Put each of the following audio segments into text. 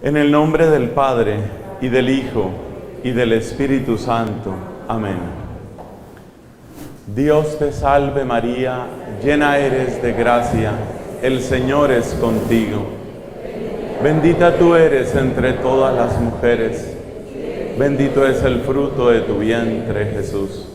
En el nombre del Padre, y del Hijo, y del Espíritu Santo. Amén. Dios te salve María, llena eres de gracia, el Señor es contigo. Bendita tú eres entre todas las mujeres, bendito es el fruto de tu vientre, Jesús.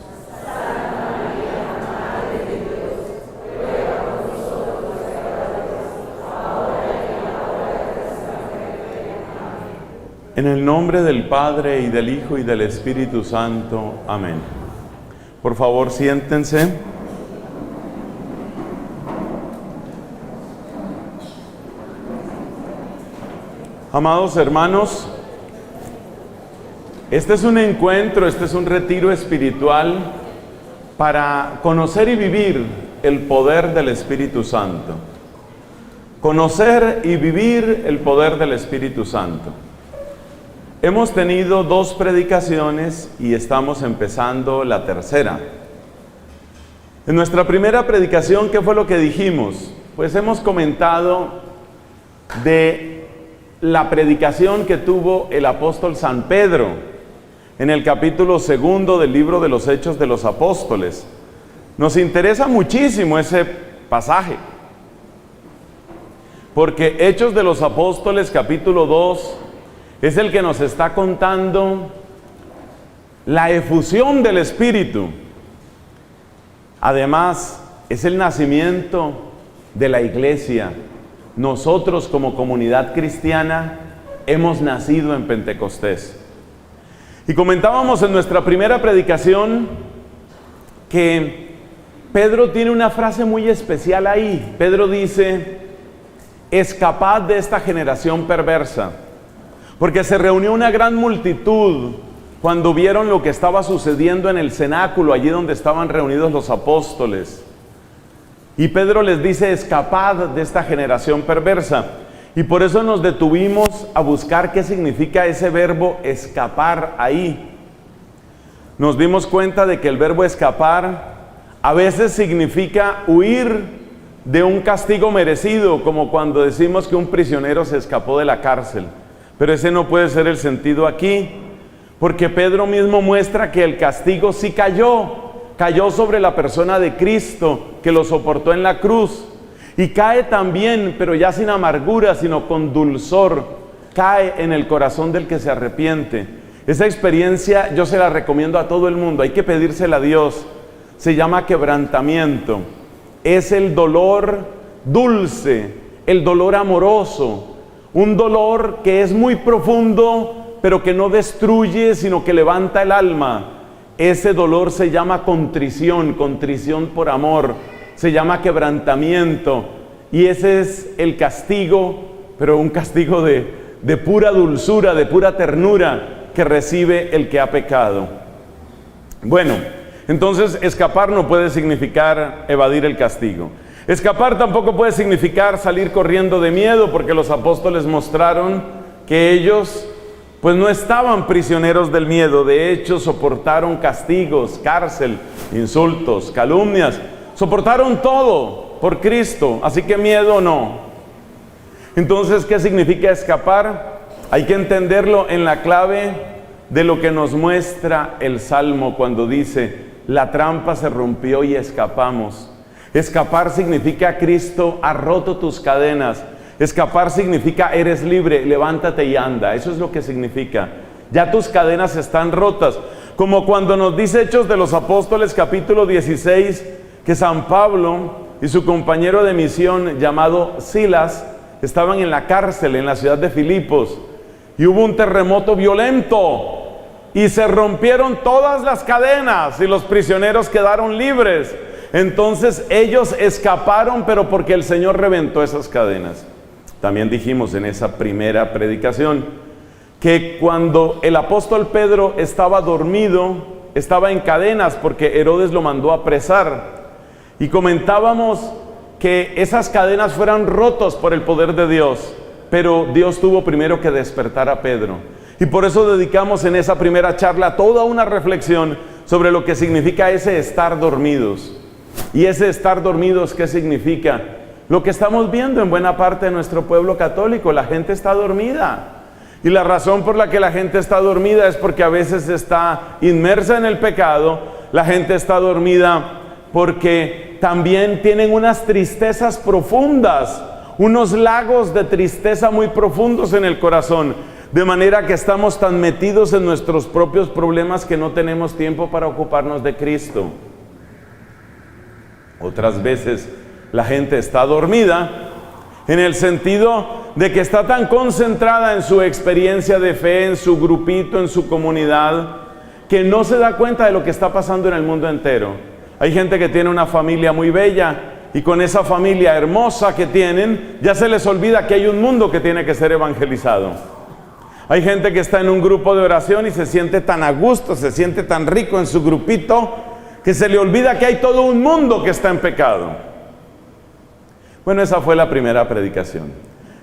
En el nombre del Padre, y del Hijo, y del Espíritu Santo. Amén. Por favor, siéntense. Amados hermanos, este es un encuentro, este es un retiro espiritual para conocer y vivir el poder del Espíritu Santo. Conocer y vivir el poder del Espíritu Santo. Hemos tenido 2 predicaciones y estamos empezando la tercera. En nuestra primera predicación, ¿qué fue lo que dijimos? Pues hemos comentado de la predicación que tuvo el apóstol San Pedro en el capítulo 2 del libro de los Hechos de los Apóstoles. Nos interesa muchísimo ese pasaje, porque Hechos de los Apóstoles capítulo 2 es el que nos está contando la efusión del Espíritu. Además, es el nacimiento de la iglesia. Nosotros como comunidad cristiana hemos nacido en Pentecostés. Y comentábamos en nuestra primera predicación que Pedro tiene una frase muy especial ahí. Pedro dice: escapad de esta generación perversa. Porque se reunió una gran multitud cuando vieron lo que estaba sucediendo en el cenáculo, allí donde estaban reunidos los apóstoles. Y Pedro les dice: escapad de esta generación perversa. Y por eso nos detuvimos a buscar qué significa ese verbo escapar ahí. Nos dimos cuenta de que el verbo escapar a veces significa huir de un castigo merecido, como cuando decimos que un prisionero se escapó de la cárcel. Pero ese no puede ser el sentido aquí, porque Pedro mismo muestra que el castigo sí cayó sobre la persona de Cristo, que lo soportó en la cruz, y cae también, pero ya sin amargura, sino con dulzor, cae en el corazón del que se arrepiente. Esa experiencia yo se la recomiendo a todo el mundo, hay que pedírsela a Dios. Se llama quebrantamiento, es el dolor dulce, el dolor amoroso, un dolor que es muy profundo, pero que no destruye, sino que levanta el alma. Ese dolor se llama contrición, contrición por amor, se llama quebrantamiento, y ese es el castigo, pero un castigo de pura dulzura, de pura ternura que recibe el que ha pecado. Bueno, entonces escapar no puede significar evadir el castigo. Escapar tampoco puede significar salir corriendo de miedo, porque los apóstoles mostraron que ellos pues no estaban prisioneros del miedo. De hecho, soportaron castigos, cárcel, insultos, calumnias, soportaron todo por Cristo, así que miedo no. Entonces, ¿qué significa escapar? Hay que entenderlo en la clave de lo que nos muestra el Salmo cuando dice: la trampa se rompió y escapamos. Escapar significa: Cristo ha roto tus cadenas. Escapar significa: eres libre, levántate y anda. Eso es lo que significa. Ya tus cadenas están rotas. Como cuando nos dice Hechos de los Apóstoles capítulo 16, que San Pablo y su compañero de misión llamado Silas estaban en la cárcel en la ciudad de Filipos, y hubo un terremoto violento y se rompieron todas las cadenas y los prisioneros quedaron libres. Entonces ellos escaparon, pero porque el Señor reventó esas cadenas. También dijimos en esa primera predicación que cuando el apóstol Pedro estaba dormido, estaba en cadenas porque Herodes lo mandó a apresar. Y comentábamos que esas cadenas fueran rotas por el poder de Dios, pero Dios tuvo primero que despertar a Pedro. Y por eso dedicamos en esa primera charla toda una reflexión sobre lo que significa ese estar dormidos. Y ese estar dormidos, ¿qué significa? Lo que estamos viendo en buena parte de nuestro pueblo católico: la gente está dormida. Y la razón por la que la gente está dormida es porque a veces está inmersa en el pecado. La gente está dormida porque también tienen unas tristezas profundas, unos lagos de tristeza muy profundos en el corazón, de manera que estamos tan metidos en nuestros propios problemas que no tenemos tiempo para ocuparnos de Cristo. Otras veces la gente está dormida en el sentido de que está tan concentrada en su experiencia de fe, en su grupito, en su comunidad, que no se da cuenta de lo que está pasando en el mundo entero. Hay gente que tiene una familia muy bella y con esa familia hermosa que tienen, ya se les olvida que hay un mundo que tiene que ser evangelizado. Hay gente que está en un grupo de oración y se siente tan a gusto, se siente tan rico en su grupito, que se le olvida que hay todo un mundo que está en pecado. Bueno, esa fue la primera predicación.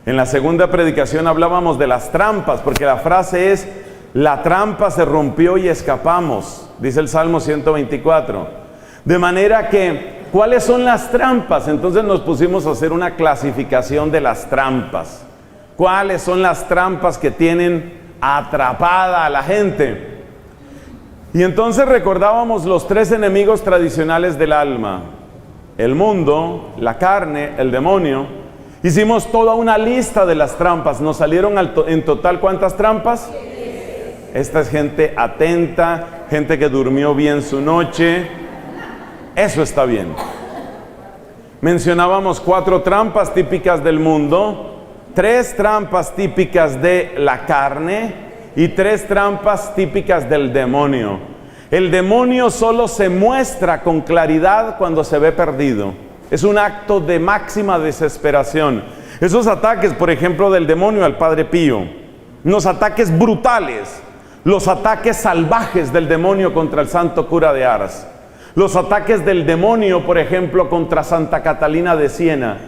En la segunda predicación hablábamos de las trampas, porque la frase es: la trampa se rompió y escapamos, dice el Salmo 124. De manera que, ¿cuáles son las trampas? Entonces nos pusimos a hacer una clasificación de las trampas. ¿Cuáles son las trampas que tienen atrapada a la gente? Y entonces recordábamos los tres enemigos tradicionales del alma: el mundo, la carne, el demonio. Hicimos toda una lista de las trampas. Nos salieron en total, ¿cuántas trampas? Esta es gente atenta, gente que durmió bien su noche. Eso está bien. Mencionábamos 4 trampas típicas del mundo, 3 trampas típicas de la carne y 3 trampas típicas del demonio. El demonio solo se muestra con claridad cuando se ve perdido. Es un acto de máxima desesperación. Esos ataques, por ejemplo, del demonio al Padre Pío, los ataques brutales, los ataques salvajes del demonio contra el santo cura de Ars, los ataques del demonio, por ejemplo, contra Santa Catalina de Siena,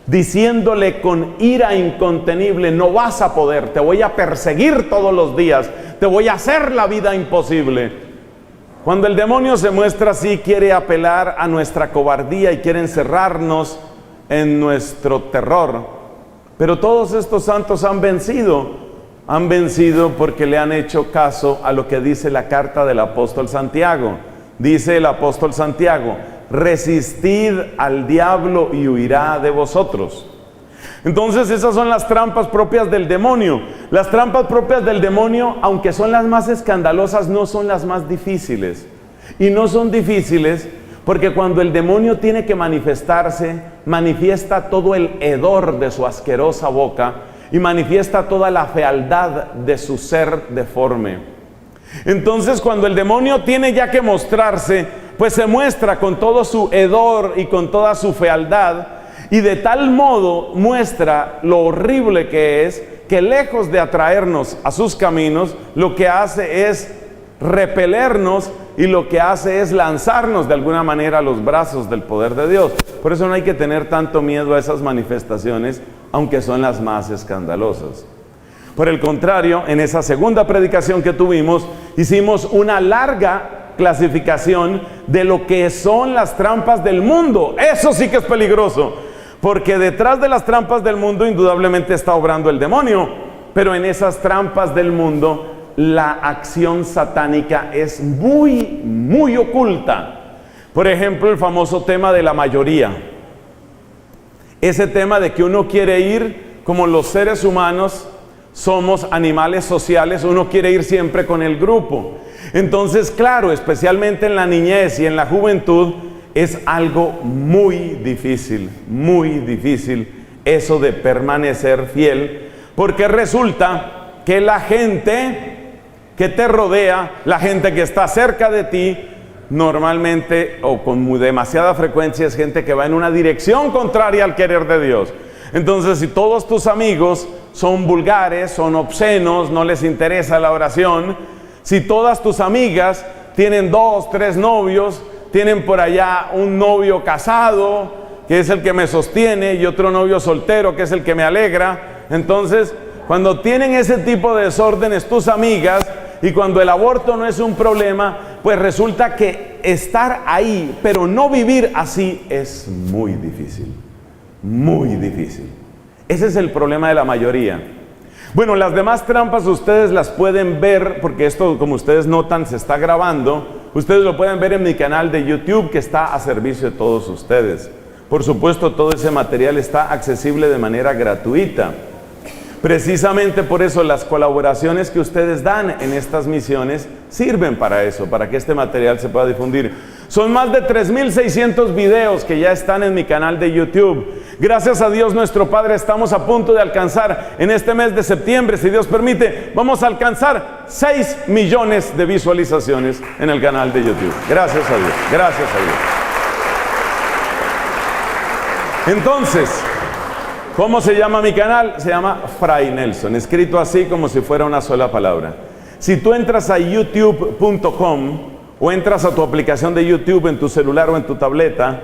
diciéndole con ira incontenible: no vas a poder, te voy a perseguir todos los días, te voy a hacer la vida imposible. Cuando el demonio se muestra así, quiere apelar a nuestra cobardía y quiere encerrarnos en nuestro terror. Pero todos estos santos han vencido porque le han hecho caso a lo que dice la carta del apóstol Santiago. Dice el apóstol Santiago: resistid al diablo y huirá de vosotros. Entonces esas son las trampas propias del demonio. Las trampas propias del demonio, aunque son las más escandalosas, no son las más difíciles. Y no son difíciles porque cuando el demonio tiene que manifestarse, manifiesta todo el hedor de su asquerosa boca y manifiesta toda la fealdad de su ser deforme. Entonces, cuando el demonio tiene ya que mostrarse, pues se muestra con todo su hedor y con toda su fealdad, y de tal modo muestra lo horrible que es, que lejos de atraernos a sus caminos, lo que hace es repelernos y lo que hace es lanzarnos de alguna manera a los brazos del poder de Dios. Por eso no hay que tener tanto miedo a esas manifestaciones, aunque son las más escandalosas. Por el contrario, en esa segunda predicación que tuvimos, hicimos una larga clasificación de lo que son las trampas del mundo. Eso sí que es peligroso, porque detrás de las trampas del mundo indudablemente está obrando el demonio, pero en esas trampas del mundo la acción satánica es muy, muy oculta. Por ejemplo, el famoso tema de la mayoría. Ese tema de que uno quiere ir, como los seres humanos somos animales sociales, uno quiere ir siempre con el grupo. Entonces, claro, especialmente en la niñez y en la juventud, es algo muy difícil eso de permanecer fiel, porque resulta que la gente que te rodea, la gente que está cerca de ti, normalmente o con demasiada frecuencia es gente que va en una dirección contraria al querer de Dios. Entonces, si todos tus amigos son vulgares, son obscenos, no les interesa la oración, si todas tus amigas tienen 2, 3 novios, tienen por allá un novio casado, que es el que me sostiene, y otro novio soltero, que es el que me alegra, entonces, cuando tienen ese tipo de desórdenes tus amigas, y cuando el aborto no es un problema, pues resulta que estar ahí, pero no vivir así, es muy difícil. Muy difícil. Ese es el problema de la mayoría. Bueno, las demás trampas ustedes las pueden ver, porque esto, como ustedes notan, se está grabando. Ustedes lo pueden ver en mi canal de YouTube, que está a servicio de todos ustedes. Por supuesto, todo ese material está accesible de manera gratuita. Precisamente por eso las colaboraciones que ustedes dan en estas misiones sirven para eso, para que este material se pueda difundir. Son más de 3,600 videos que ya están en mi canal de YouTube. Gracias a Dios nuestro Padre, estamos a punto de alcanzar en este mes de septiembre, si Dios permite, vamos a alcanzar 6 millones de visualizaciones en el canal de YouTube. Gracias a Dios, gracias a Dios. Entonces, ¿cómo se llama mi canal? Se llama Fray Nelson, escrito así como si fuera una sola palabra. Si tú entras a youtube.com o entras a tu aplicación de YouTube en tu celular o en tu tableta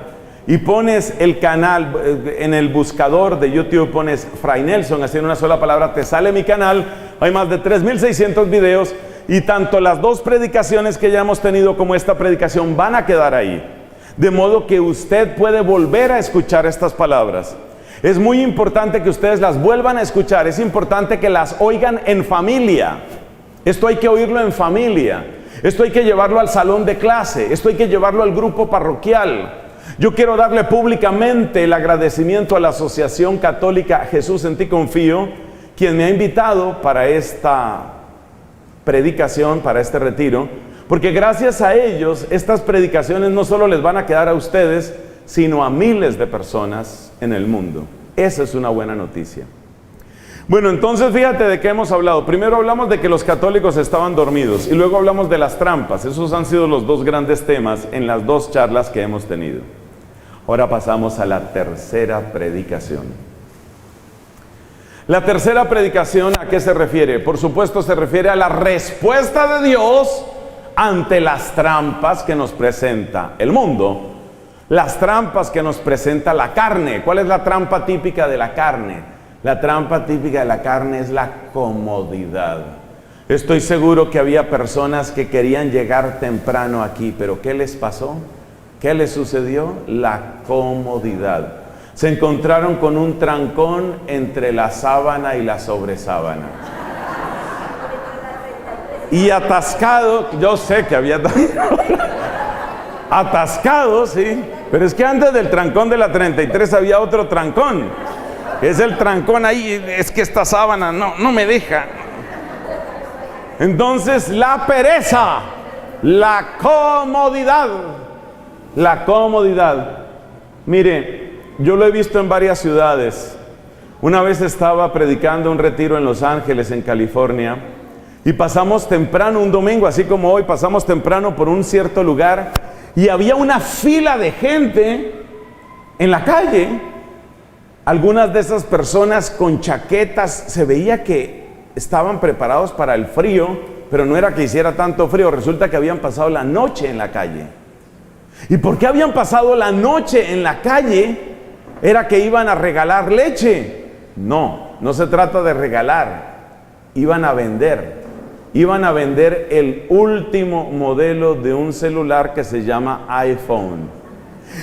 y pones el canal en el buscador de YouTube, pones Fray Nelson, así en una sola palabra, te sale mi canal. Hay más de 3,600 videos y tanto las dos predicaciones que ya hemos tenido como esta predicación van a quedar ahí. De modo que usted puede volver a escuchar estas palabras. Es muy importante que ustedes las vuelvan a escuchar, es importante que las oigan en familia. Esto hay que oírlo en familia. Esto hay que llevarlo al salón de clase, esto hay que llevarlo al grupo parroquial. Yo quiero darle públicamente el agradecimiento a la Asociación Católica Jesús en Ti Confío, quien me ha invitado para esta predicación, para este retiro, porque gracias a ellos estas predicaciones no solo les van a quedar a ustedes, sino a miles de personas en el mundo. Esa es una buena noticia. Bueno, entonces fíjate de qué hemos hablado. Primero hablamos de que los católicos estaban dormidos y luego hablamos de las trampas. Esos han sido los dos grandes temas en las dos charlas que hemos tenido. Ahora pasamos a la tercera predicación. La tercera predicación, ¿a qué se refiere? Por supuesto se refiere a la respuesta de Dios ante las trampas que nos presenta el mundo. Las trampas que nos presenta la carne. ¿Cuál es la trampa típica de la carne? La trampa típica de la carne es la comodidad. Estoy seguro que había personas que querían llegar temprano aquí, pero ¿qué les pasó? ¿Qué les sucedió? La comodidad. Se encontraron con un trancón entre la sábana y la sobresábana. Y atascado, yo sé que había atascado, sí, pero es que antes del trancón de la 33 había otro trancón. Es el trancón ahí, es que esta sábana no me deja. Entonces la pereza, la comodidad. Mire, yo lo he visto en varias ciudades. Una vez estaba predicando un retiro en Los Ángeles, en California, y pasamos temprano un domingo, así como hoy, pasamos temprano por un cierto lugar y había una fila de gente en la calle. Algunas de esas personas con chaquetas, se veía que estaban preparados para el frío, pero no era que hiciera tanto frío, resulta que habían pasado la noche en la calle. ¿Y por qué habían pasado la noche en la calle? ¿Era que iban a regalar leche? No se trata de regalar, iban a vender el último modelo de un celular que se llama iPhone.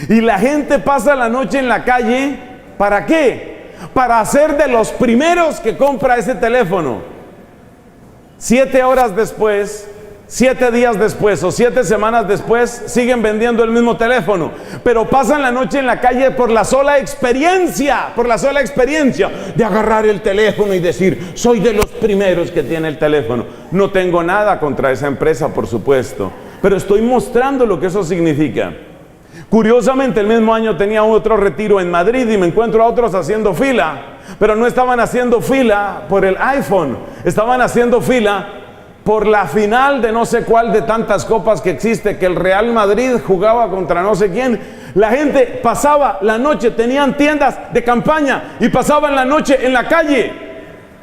Y la gente pasa la noche en la calle, ¿para qué? Para ser de los primeros que compra ese teléfono. 7 horas después, 7 días después o 7 semanas después, siguen vendiendo el mismo teléfono. Pero pasan la noche en la calle por la sola experiencia de agarrar el teléfono y decir, soy de los primeros que tiene el teléfono. No tengo nada contra esa empresa, por supuesto, pero estoy mostrando lo que eso significa. Curiosamente, el mismo año tenía otro retiro en Madrid y me encuentro a otros haciendo fila, pero no estaban haciendo fila por el iPhone, estaban haciendo fila por la final de no sé cuál de tantas copas que existe, que el Real Madrid jugaba contra no sé quién. La gente pasaba la noche, tenían tiendas de campaña y pasaban la noche en la calle.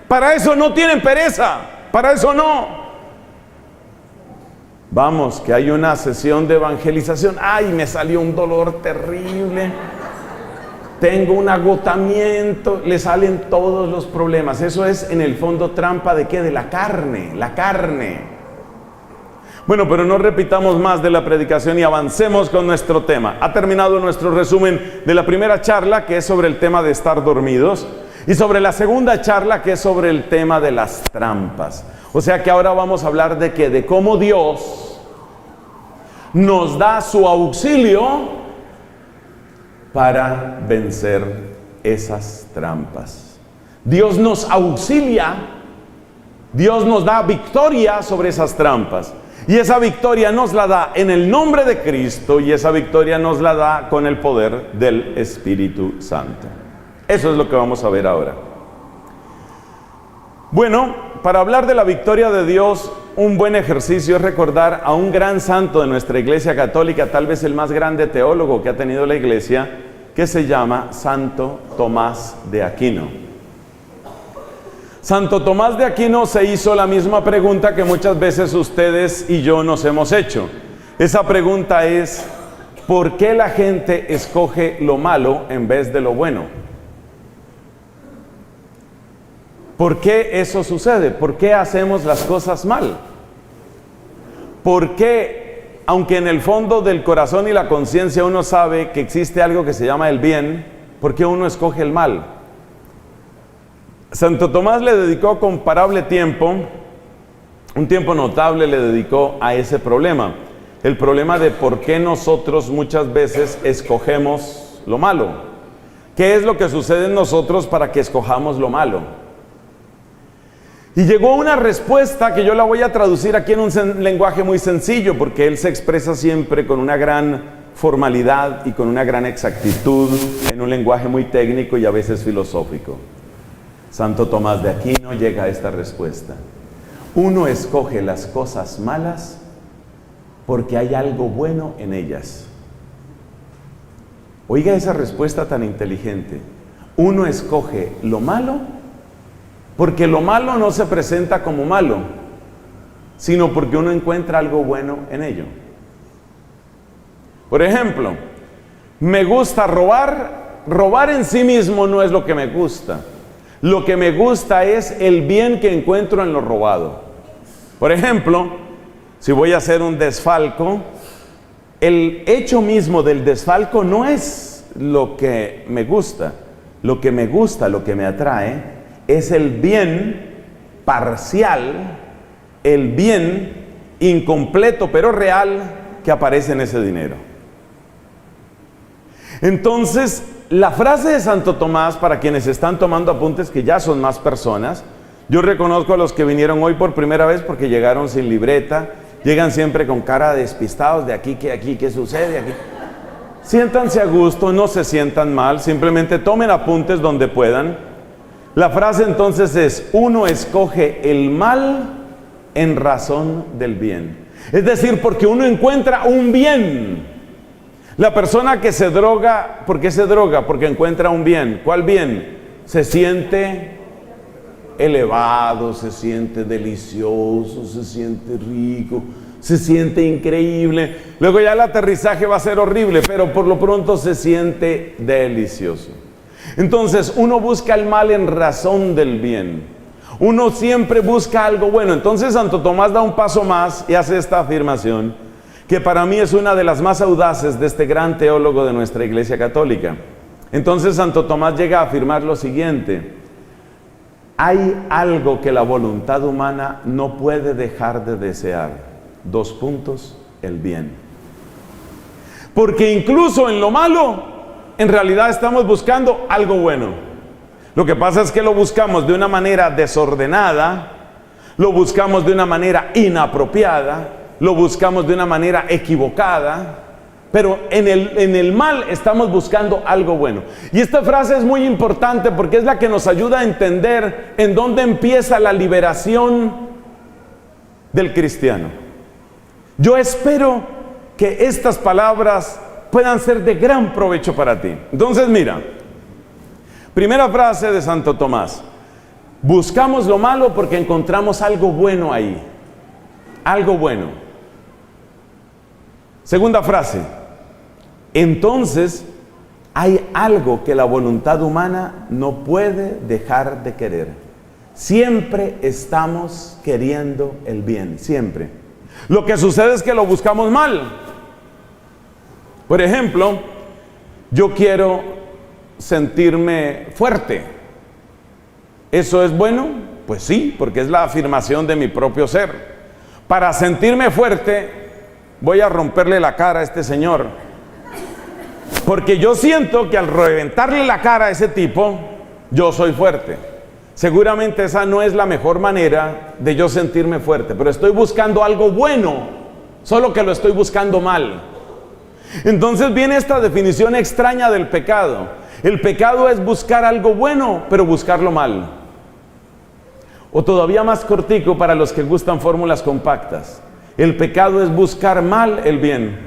Para eso no tienen pereza, para eso no. Vamos, que hay una sesión de evangelización. ¡Ay, me salió un dolor terrible! Tengo un agotamiento. Le salen todos los problemas. Eso es en el fondo trampa ¿de qué? De la carne, la carne. Bueno, pero no repitamos más de la predicación y avancemos con nuestro tema. Ha terminado nuestro resumen de la primera charla, que es sobre el tema de estar dormidos. Y sobre la segunda charla, que es sobre el tema de las trampas. O sea que ahora vamos a hablar de cómo Dios nos da su auxilio para vencer esas trampas. Dios nos auxilia, Dios nos da victoria sobre esas trampas. Y esa victoria nos la da en el nombre de Cristo, y esa victoria nos la da con el poder del Espíritu Santo. Eso es lo que vamos a ver ahora. Bueno, para hablar de la victoria de Dios, un buen ejercicio es recordar a un gran santo de nuestra Iglesia Católica, tal vez el más grande teólogo que ha tenido la Iglesia, que se llama Santo Tomás de Aquino. Santo Tomás de Aquino se hizo la misma pregunta que muchas veces ustedes y yo nos hemos hecho. Esa pregunta es: ¿por qué la gente escoge lo malo en vez de lo bueno? ¿Por qué eso sucede? ¿Por qué hacemos las cosas mal? ¿Por qué, aunque en el fondo del corazón y la conciencia uno sabe que existe algo que se llama el bien, por qué uno escoge el mal? Santo Tomás le dedicó comparable tiempo, un tiempo notable le dedicó a ese problema. El problema de por qué nosotros muchas veces escogemos lo malo. ¿Qué es lo que sucede en nosotros para que escojamos lo malo? Y llegó una respuesta que yo la voy a traducir aquí en un lenguaje muy sencillo, porque él se expresa siempre con una gran formalidad y con una gran exactitud, en un lenguaje muy técnico y a veces filosófico. Santo Tomás de Aquino llega a esta respuesta: uno escoge las cosas malas porque hay algo bueno en ellas. Oiga esa respuesta tan inteligente. Uno escoge lo malo porque lo malo no se presenta como malo, sino porque uno encuentra algo bueno en ello. Por ejemplo, me gusta robar. Robar en sí mismo no es lo que me gusta. Lo que me gusta es el bien que encuentro en lo robado. Por ejemplo, si voy a hacer un desfalco, el hecho mismo del desfalco no es lo que me gusta. Lo que me gusta, lo que me atrae, es el bien parcial, el bien incompleto pero real que aparece en ese dinero. Entonces, la frase de Santo Tomás, para quienes están tomando apuntes, que ya son más personas, yo reconozco a los que vinieron hoy por primera vez porque llegaron sin libreta, llegan siempre con cara de despistados, de aquí, ¿qué sucede aquí? Siéntanse a gusto, no se sientan mal, simplemente tomen apuntes donde puedan. La frase entonces es: uno escoge el mal en razón del bien. Es decir, porque uno encuentra un bien. La persona que se droga, ¿por qué se droga? Porque encuentra un bien. ¿Cuál bien? Se siente elevado, se siente delicioso, se siente rico, se siente increíble. Luego ya el aterrizaje va a ser horrible, pero por lo pronto se siente delicioso. Entonces uno busca el mal en razón del bien. Uno siempre busca algo bueno. Entonces Santo Tomás da un paso más y hace esta afirmación, que para mí es una de las más audaces de este gran teólogo de nuestra Iglesia Católica. Entonces Santo Tomás llega a afirmar lo siguiente: hay algo que la voluntad humana no puede dejar de desear. El bien. Porque incluso en lo malo, en realidad estamos buscando algo bueno. Lo que pasa es que lo buscamos de una manera desordenada, lo buscamos de una manera inapropiada, lo buscamos de una manera equivocada, pero en el mal estamos buscando algo bueno. Y esta frase es muy importante porque es la que nos ayuda a entender en dónde empieza la liberación del cristiano. Yo espero que estas palabras puedan ser de gran provecho para ti. Entonces mira, primera frase de Santo Tomás: buscamos lo malo porque encontramos algo bueno ahí. Algo bueno. Segunda frase: entonces hay algo que la voluntad humana no puede dejar de querer. Siempre estamos queriendo el bien, siempre. Lo que sucede es que lo buscamos mal. Por ejemplo, yo quiero sentirme fuerte. ¿Eso es bueno? Pues sí, porque es la afirmación de mi propio ser. Para sentirme fuerte, voy a romperle la cara a este señor. Porque yo siento que al reventarle la cara a ese tipo, yo soy fuerte. Seguramente esa no es la mejor manera de yo sentirme fuerte, pero estoy buscando algo bueno, solo que lo estoy buscando mal. Entonces viene esta definición extraña del pecado. El pecado es buscar algo bueno, pero buscarlo mal. O todavía más cortico para los que gustan fórmulas compactas. El pecado es buscar mal el bien.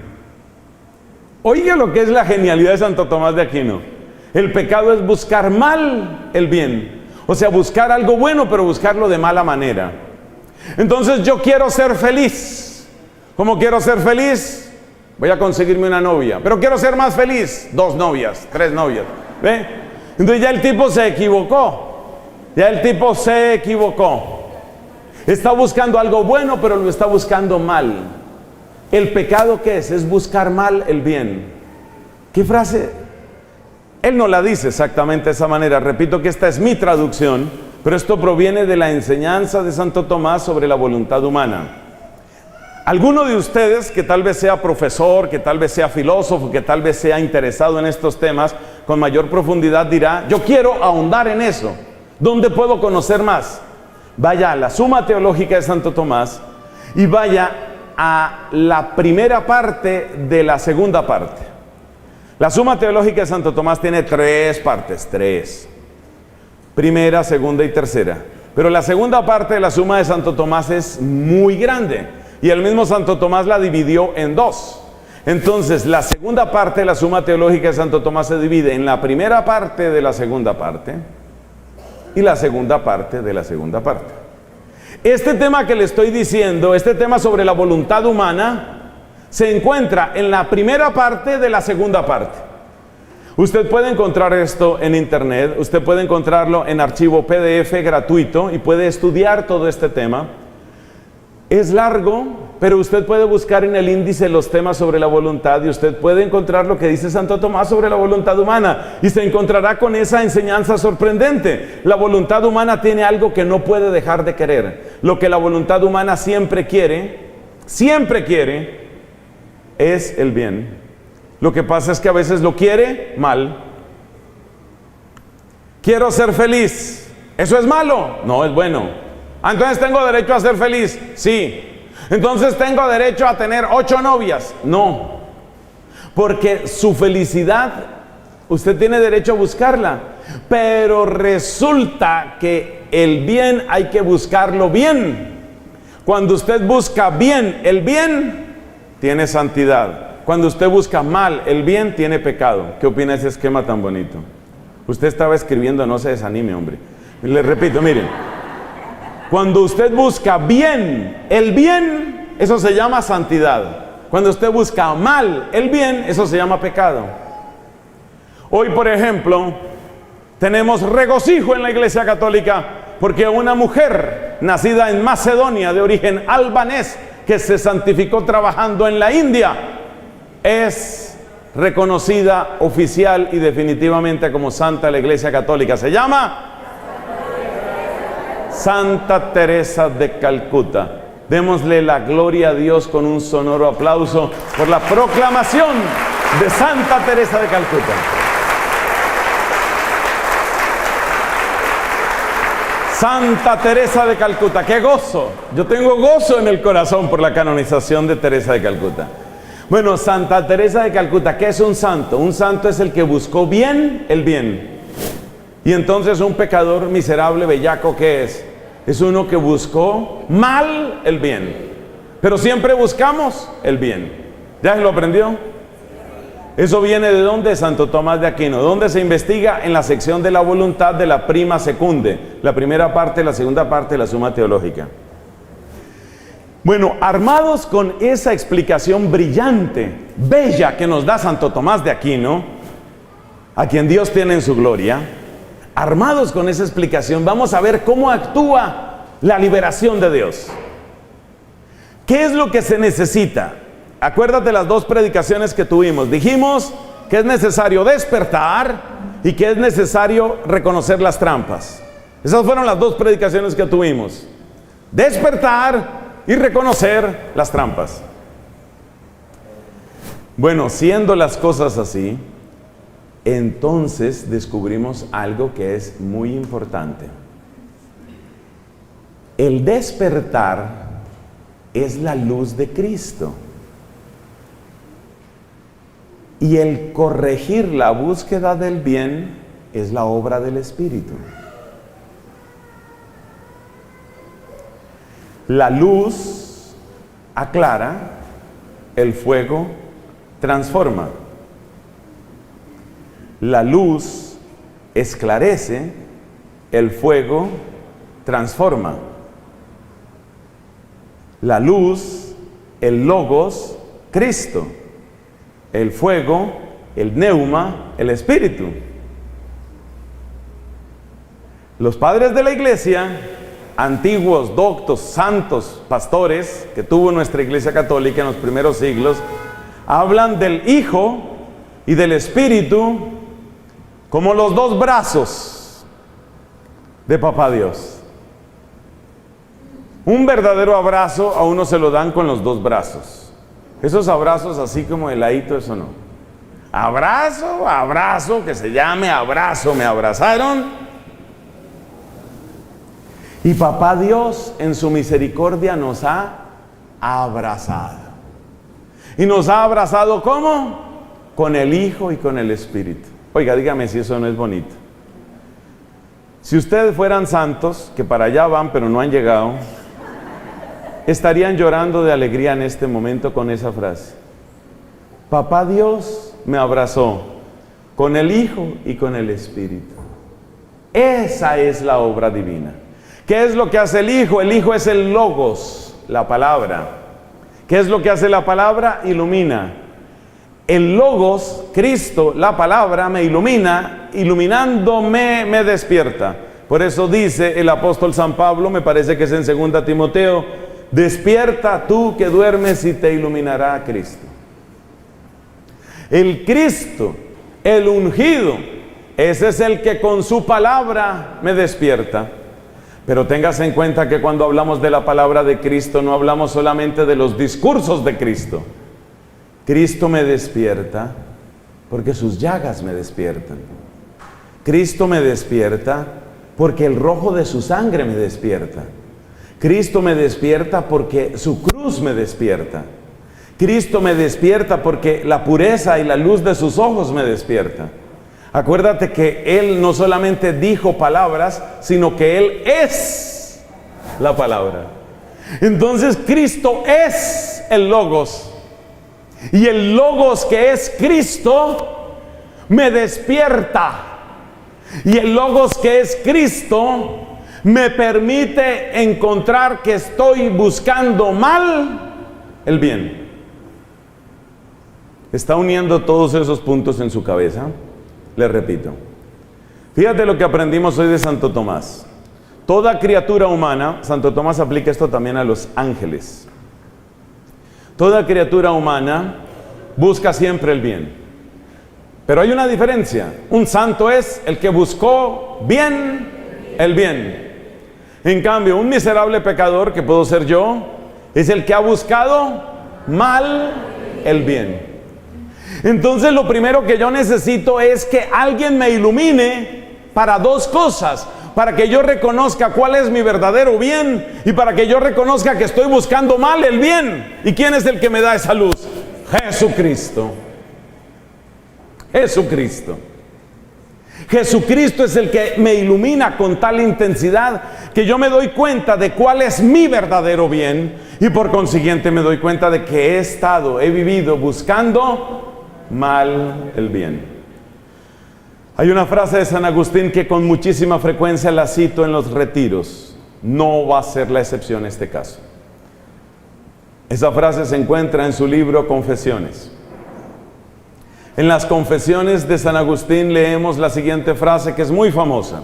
Oiga lo que es la genialidad de Santo Tomás de Aquino. El pecado es buscar mal el bien. O sea, buscar algo bueno, pero buscarlo de mala manera. Entonces yo quiero ser feliz. ¿Cómo quiero ser feliz? Voy a conseguirme una novia. Pero quiero ser más feliz. 2 novias, 3 novias. ¿Ve? Entonces ya el tipo se equivocó. Ya el tipo se equivocó. Está buscando algo bueno, pero lo está buscando mal. ¿El pecado qué es? Es buscar mal el bien. ¿Qué frase? Él no la dice exactamente de esa manera. Repito que esta es mi traducción, pero esto proviene de la enseñanza de Santo Tomás sobre la voluntad humana. Alguno de ustedes que tal vez sea profesor, que tal vez sea filósofo, que tal vez sea interesado en estos temas con mayor profundidad dirá, yo quiero ahondar en eso. ¿Dónde puedo conocer más? Vaya a la Suma Teológica de Santo Tomás y vaya a la primera parte de la segunda parte. La Suma Teológica de Santo Tomás tiene 3 partes, 3. Primera, segunda y tercera. Pero la segunda parte de la Suma de Santo Tomás es muy grande. Y el mismo Santo Tomás la dividió en 2. Entonces, la segunda parte de la Suma Teológica de Santo Tomás se divide en la primera parte de la segunda parte y la segunda parte de la segunda parte. Este tema que le estoy diciendo, este tema sobre la voluntad humana, se encuentra en la primera parte de la segunda parte. Usted puede encontrar esto en internet, usted puede encontrarlo en archivo PDF gratuito y puede estudiar todo este tema. Es largo, pero usted puede buscar en el índice los temas sobre la voluntad y usted puede encontrar lo que dice Santo Tomás sobre la voluntad humana y se encontrará con esa enseñanza sorprendente. La voluntad humana tiene algo que no puede dejar de querer. Lo que la voluntad humana siempre quiere es el bien. Lo que pasa es que a veces lo quiere mal. Quiero ser feliz. ¿Eso es malo? No, es bueno. Entonces tengo derecho a ser feliz. Sí. Entonces tengo derecho a tener 8 novias. No. Porque su felicidad, usted tiene derecho a buscarla. Pero resulta que el bien hay que buscarlo bien. Cuando usted busca bien el bien, tiene santidad. Cuando usted busca mal el bien, tiene pecado. ¿Qué opina de ese esquema tan bonito? Usted estaba escribiendo, no se desanime, hombre. Le repito, miren. Cuando usted busca bien el bien, eso se llama santidad. Cuando usted busca mal el bien, eso se llama pecado. Hoy, por ejemplo, tenemos regocijo en la Iglesia Católica porque una mujer nacida en Macedonia de origen albanés que se santificó trabajando en la India es reconocida oficial y definitivamente como santa de la Iglesia Católica. Se llama Santa Teresa de Calcuta. Démosle la gloria a Dios con un sonoro aplauso por la proclamación de Santa Teresa de Calcuta. Santa Teresa de Calcuta, qué gozo. Yo tengo gozo en el corazón por la canonización de Teresa de Calcuta. Bueno, Santa Teresa de Calcuta, ¿qué es un santo? Un santo es el que buscó bien el bien. Y entonces un pecador miserable, bellaco, ¿qué es? Es uno que buscó mal el bien. Pero siempre buscamos el bien. ¿Ya se lo aprendió? Eso viene de ¿dónde? Santo Tomás de Aquino. ¿Dónde se investiga? En la sección de la voluntad de la Prima Secunde. La primera parte, la segunda parte de la Suma Teológica. Bueno, armados con esa explicación brillante, bella que nos da Santo Tomás de Aquino, a quien Dios tiene en su gloria, armados con esa explicación, vamos a ver cómo actúa la liberación de Dios. ¿Qué es lo que se necesita? Acuérdate las 2 predicaciones que tuvimos. Dijimos que es necesario despertar y que es necesario reconocer las trampas. Esas fueron las dos predicaciones que tuvimos. Despertar y reconocer las trampas. Bueno, siendo las cosas así, entonces descubrimos algo que es muy importante. El despertar es la luz de Cristo. Y el corregir la búsqueda del bien es la obra del Espíritu. La luz aclara, el fuego transforma. La luz esclarece, el fuego transforma. La luz, el logos, Cristo. El fuego, el pneuma, el Espíritu. Los padres de la iglesia, antiguos, doctos, santos, pastores que tuvo nuestra iglesia católica en los primeros siglos, hablan del Hijo y del Espíritu como los dos brazos de Papá Dios. Un verdadero abrazo a uno se lo dan con los dos brazos. Esos abrazos así como de ladito, eso no. Abrazo, abrazo, que se llame abrazo, me abrazaron. Y Papá Dios en su misericordia nos ha abrazado. ¿Y nos ha abrazado cómo? Con el Hijo y con el Espíritu. Oiga, dígame si eso no es bonito. Si ustedes fueran santos, que para allá van pero no han llegado, estarían llorando de alegría en este momento con esa frase. Papá Dios me abrazó con el Hijo y con el Espíritu. Esa es la obra divina. ¿Qué es lo que hace el Hijo? El Hijo es el Logos, la palabra. ¿Qué es lo que hace la palabra? Ilumina. El Logos, Cristo, la palabra, me ilumina, iluminándome me despierta. Por eso dice el apóstol San Pablo, me parece que es en 2 Timoteo, despierta tú que duermes y te iluminará Cristo. El Cristo, el ungido, ese es el que con su palabra me despierta. Pero téngase en cuenta que cuando hablamos de la palabra de Cristo, no hablamos solamente de los discursos de Cristo. Cristo me despierta porque sus llagas me despiertan. Cristo me despierta porque el rojo de su sangre me despierta. Cristo me despierta porque su cruz me despierta. Cristo me despierta porque la pureza y la luz de sus ojos me despierta. Acuérdate que Él no solamente dijo palabras, sino que Él es la palabra. Entonces Cristo es el Logos. Y el Logos que es Cristo me despierta. Y el Logos que es Cristo me permite encontrar que estoy buscando mal el bien. ¿Está uniendo todos esos puntos en su cabeza? Le repito. Fíjate lo que aprendimos hoy de Santo Tomás. Toda criatura humana, Santo Tomás aplica esto también a los ángeles. Toda criatura humana busca siempre el bien. Pero hay una diferencia. Un santo es el que buscó bien el bien. En cambio, un miserable pecador, que puedo ser yo, es el que ha buscado mal el bien. Entonces lo primero que yo necesito es que alguien me ilumine para dos cosas. Para que yo reconozca cuál es mi verdadero bien y para que yo reconozca que estoy buscando mal el bien. ¿Y quién es el que me da esa luz? Jesucristo. Jesucristo. Jesucristo es el que me ilumina con tal intensidad que yo me doy cuenta de cuál es mi verdadero bien y por consiguiente me doy cuenta de que he vivido buscando mal el bien. Hay una frase de San Agustín que con muchísima frecuencia la cito en los retiros. No va a ser la excepción en este caso. Esa frase se encuentra en su libro Confesiones. En las Confesiones de San Agustín leemos la siguiente frase que es muy famosa.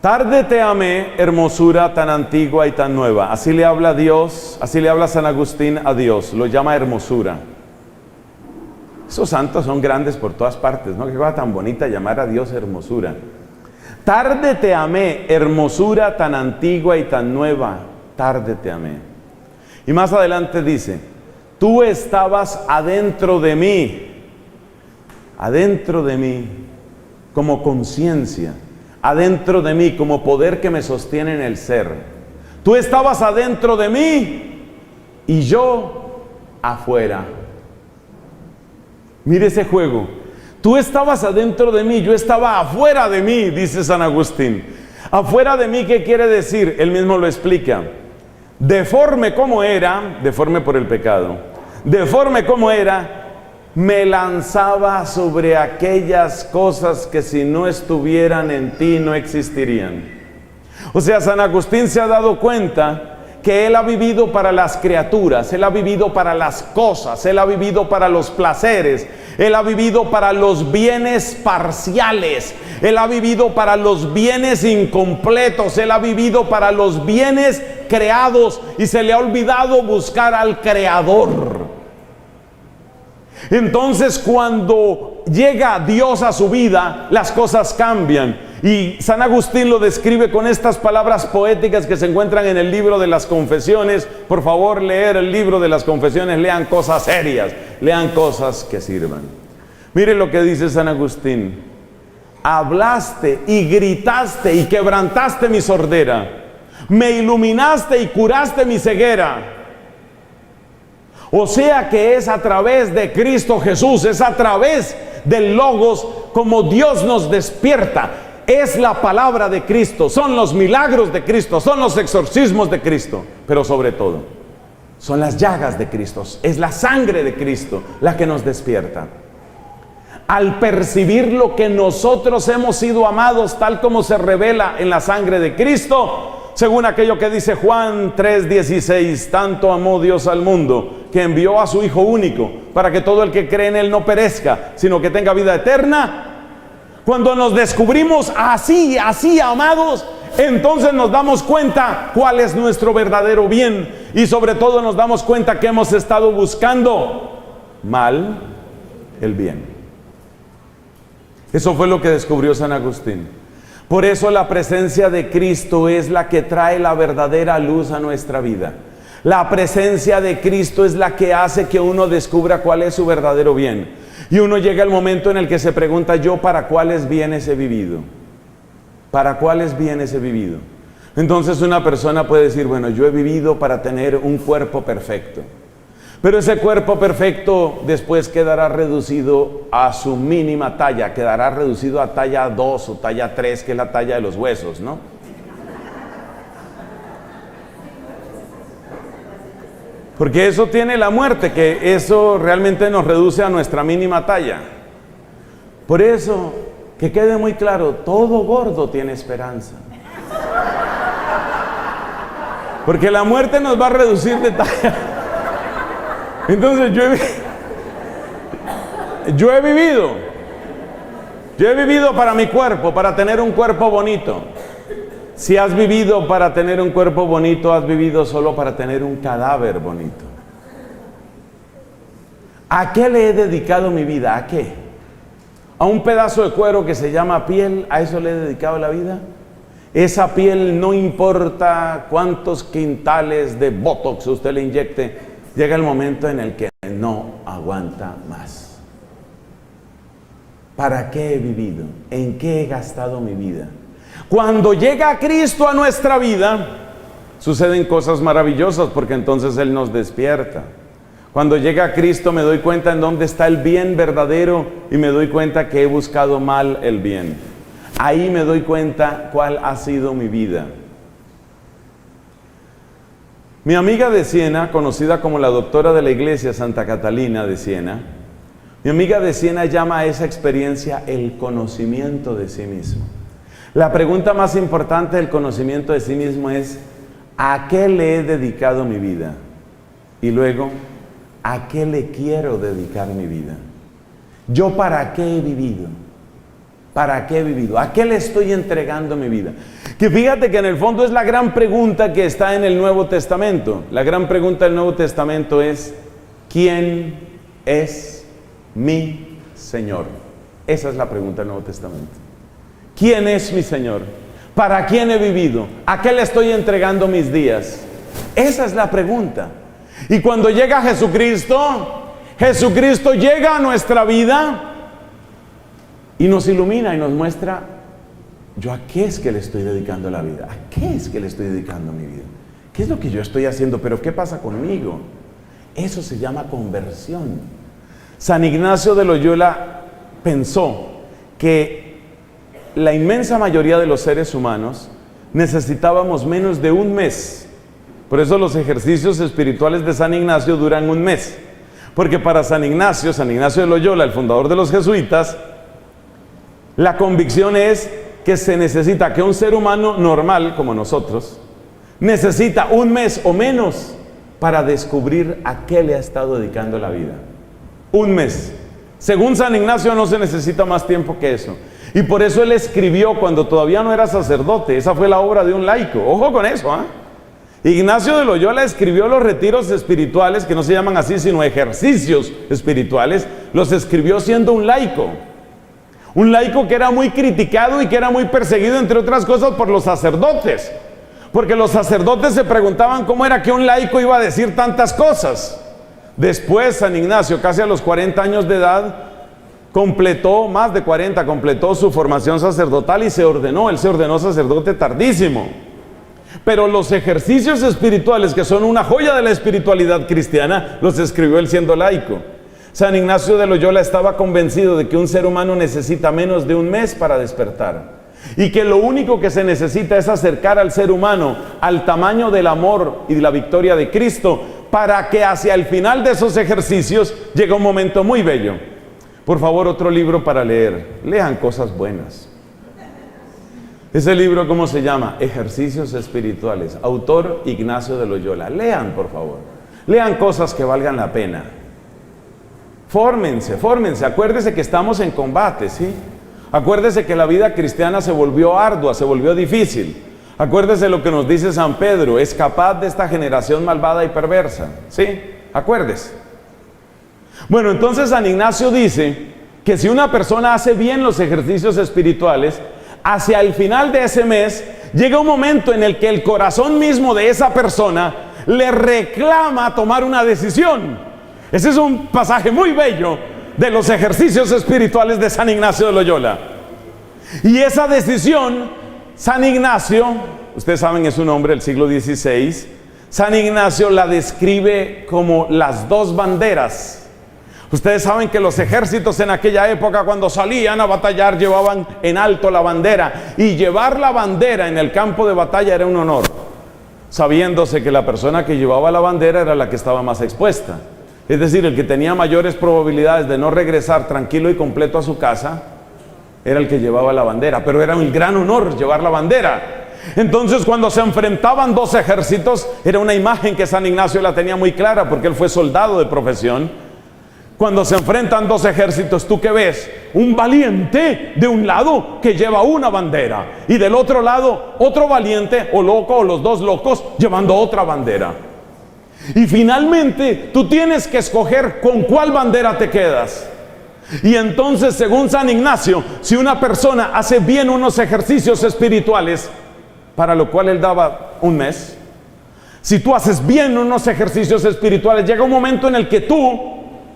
Tarde te amé, hermosura tan antigua y tan nueva. Así le habla Dios, así le habla San Agustín a Dios, lo llama hermosura. Esos santos son grandes por todas partes, ¿no? Qué cosa tan bonita llamar a Dios hermosura. Tarde te amé, hermosura tan antigua y tan nueva, tarde te amé. Y más adelante dice, tú estabas adentro de mí como conciencia, adentro de mí como poder que me sostiene en el ser. Tú estabas adentro de mí y yo afuera. Mire ese juego. Tú estabas adentro de mí, yo estaba afuera de mí, dice San Agustín. Afuera de mí, ¿qué quiere decir? Él mismo lo explica. Deforme como era, deforme por el pecado, deforme como era, me lanzaba sobre aquellas cosas que si no estuvieran en ti no existirían. O sea, San Agustín se ha dado cuenta que él ha vivido para las criaturas, él ha vivido para las cosas, él ha vivido para los placeres, él ha vivido para los bienes parciales, él ha vivido para los bienes incompletos, él ha vivido para los bienes creados y se le ha olvidado buscar al Creador. Entonces, cuando llega Dios a su vida, las cosas cambian. Y San Agustín lo describe con estas palabras poéticas que se encuentran en el libro de las Confesiones. Por favor, leer el libro de las Confesiones, lean cosas serias, lean cosas que sirvan. Mire lo que dice San Agustín. Hablaste y gritaste y quebrantaste mi sordera. Me iluminaste y curaste mi ceguera. O sea que es a través de Cristo Jesús, es a través del Logos como Dios nos despierta. Es la palabra de Cristo, son los milagros de Cristo, son los exorcismos de Cristo, pero sobre todo, son las llagas de Cristo, es la sangre de Cristo la que nos despierta. Al percibir lo que nosotros hemos sido amados tal como se revela en la sangre de Cristo, según aquello que dice Juan 3:16, tanto amó Dios al mundo que envió a su Hijo único para que todo el que cree en Él no perezca, sino que tenga vida eterna. Cuando nos descubrimos así amados, entonces nos damos cuenta cuál es nuestro verdadero bien y sobre todo nos damos cuenta que hemos estado buscando mal el bien. Eso fue lo que descubrió San Agustín. Por eso la presencia de Cristo es la que trae la verdadera luz a nuestra vida. La presencia de Cristo es la que hace que uno descubra cuál es su verdadero bien. Y uno llega al momento en el que se pregunta, ¿yo para cuáles bienes he vivido? ¿Para cuáles bienes he vivido? Entonces una persona puede decir, bueno, yo he vivido para tener un cuerpo perfecto. Pero ese cuerpo perfecto después quedará reducido a su mínima talla, quedará reducido a talla 2 o talla 3, que es la talla de los huesos, ¿no? Porque eso tiene la muerte, que eso realmente nos reduce a nuestra mínima talla. Por eso, que quede muy claro, todo gordo tiene esperanza. Porque la muerte nos va a reducir de talla. Entonces yo he vivido para mi cuerpo, para tener un cuerpo bonito. Si has vivido para tener un cuerpo bonito, has vivido solo para tener un cadáver bonito. ¿A qué le he dedicado mi vida? ¿A qué? ¿A un pedazo de cuero que se llama piel? ¿A eso le he dedicado la vida? Esa piel, no importa cuántos quintales de botox usted le inyecte, llega el momento en el que no aguanta más. ¿Para qué he vivido? ¿En qué he gastado mi vida? Cuando llega Cristo a nuestra vida, suceden cosas maravillosas porque entonces Él nos despierta. Cuando llega Cristo me doy cuenta en dónde está el bien verdadero y me doy cuenta que he buscado mal el bien. Ahí me doy cuenta cuál ha sido mi vida. Mi amiga de Siena, conocida como la doctora de la iglesia Santa Catalina de Siena, mi amiga de Siena llama a esa experiencia el conocimiento de sí mismo. La pregunta más importante del conocimiento de sí mismo es, ¿a qué le he dedicado mi vida? Y luego, ¿a qué le quiero dedicar mi vida? ¿Yo para qué he vivido? ¿Para qué he vivido? ¿A qué le estoy entregando mi vida? Que fíjate que en el fondo es la gran pregunta que está en el Nuevo Testamento. La gran pregunta del Nuevo Testamento es, ¿quién es mi Señor? Esa es la pregunta del Nuevo Testamento. ¿Quién es mi Señor? ¿Para quién he vivido? ¿A qué le estoy entregando mis días? Esa es la pregunta. Y cuando llega Jesucristo, Jesucristo llega a nuestra vida y nos ilumina y nos muestra, ¿yo a qué es que le estoy dedicando la vida? ¿A qué es que le estoy dedicando mi vida? ¿Qué es lo que yo estoy haciendo? ¿Pero qué pasa conmigo? Eso se llama conversión. San Ignacio de Loyola pensó que la inmensa mayoría de los seres humanos necesitábamos menos de un mes. Por eso los ejercicios espirituales de San Ignacio duran un mes. Porque para San Ignacio de Loyola, el fundador de los jesuitas, la convicción es que se necesita, que un ser humano normal como nosotros necesita un mes o menos para descubrir a qué le ha estado dedicando la vida. Un mes. Según San Ignacio no se necesita más tiempo que eso. Y por eso él escribió cuando todavía no era sacerdote. Esa fue la obra de un laico. Ojo con eso, ¿ah? Ignacio de Loyola escribió los retiros espirituales, que no se llaman así, sino ejercicios espirituales. Los escribió siendo un laico. Un laico que era muy criticado y que era muy perseguido, entre otras cosas, por los sacerdotes. Porque los sacerdotes se preguntaban cómo era que un laico iba a decir tantas cosas. Después San Ignacio, casi a los 40 años de edad, completó, más de 40, completó su formación sacerdotal y se ordenó. Él se ordenó sacerdote tardísimo. Pero los ejercicios espirituales, que son una joya de la espiritualidad cristiana, los escribió él siendo laico. San Ignacio de Loyola estaba convencido de que un ser humano necesita menos de un mes para despertar. Y que lo único que se necesita es acercar al ser humano al tamaño del amor y de la victoria de Cristo, para que hacia el final de esos ejercicios llegue un momento muy bello. Por favor, otro libro para leer. Lean cosas buenas. Ese libro, ¿cómo se llama? Ejercicios espirituales. Autor Ignacio de Loyola. Lean, por favor. Lean cosas que valgan la pena. Fórmense. Acuérdese que estamos en combate, ¿sí? Acuérdese que la vida cristiana se volvió ardua, se volvió difícil. Acuérdese lo que nos dice San Pedro: escapad de esta generación malvada y perversa, ¿sí? Acuérdese. Bueno, entonces San Ignacio dice que si una persona hace bien los ejercicios espirituales, hacia el final de ese mes llega un momento en el que el corazón mismo de esa persona le reclama tomar una decisión. Ese es un pasaje muy bello de los ejercicios espirituales de San Ignacio de Loyola. Y esa decisión, San Ignacio, ustedes saben, es un hombre del siglo XVI, San Ignacio la describe como las dos banderas. Ustedes saben que los ejércitos en aquella época, cuando salían a batallar, llevaban en alto la bandera. Y llevar la bandera en el campo de batalla era un honor, sabiéndose que la persona que llevaba la bandera era la que estaba más expuesta. Es decir, el que tenía mayores probabilidades de no regresar tranquilo y completo a su casa era el que llevaba la bandera. Pero era un gran honor llevar la bandera. Entonces, cuando se enfrentaban dos ejércitos, era una imagen que San Ignacio la tenía muy clara, porque él fue soldado de profesión. Cuando se enfrentan dos ejércitos, ¿tú qué ves? Un valiente de un lado que lleva una bandera, y del otro lado otro valiente o loco, o los dos locos, llevando otra bandera. Y finalmente tú tienes que escoger con cuál bandera te quedas. Y entonces, según San Ignacio, si una persona hace bien unos ejercicios espirituales, para lo cual él daba un mes, si tú haces bien unos ejercicios espirituales, llega un momento en el que tú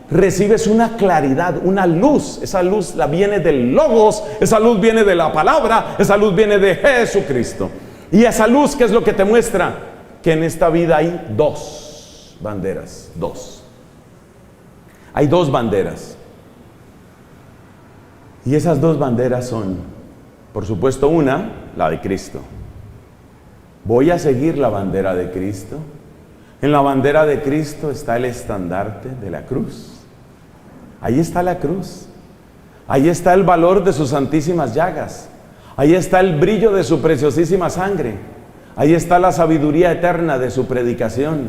recibes una claridad, una luz. Esa luz la viene del Logos, esa luz viene de la palabra, esa luz viene de Jesucristo. Y esa luz, ¿qué es lo que te muestra? Que en esta vida hay dos banderas, dos. Hay dos banderas. Y esas dos banderas son, por supuesto, una, la de Cristo. Voy a seguir la bandera de Cristo. En la bandera de Cristo está el estandarte de la cruz. Ahí está la cruz. Ahí está el valor de sus santísimas llagas. Ahí está el brillo de su preciosísima sangre. Ahí está la sabiduría eterna de su predicación.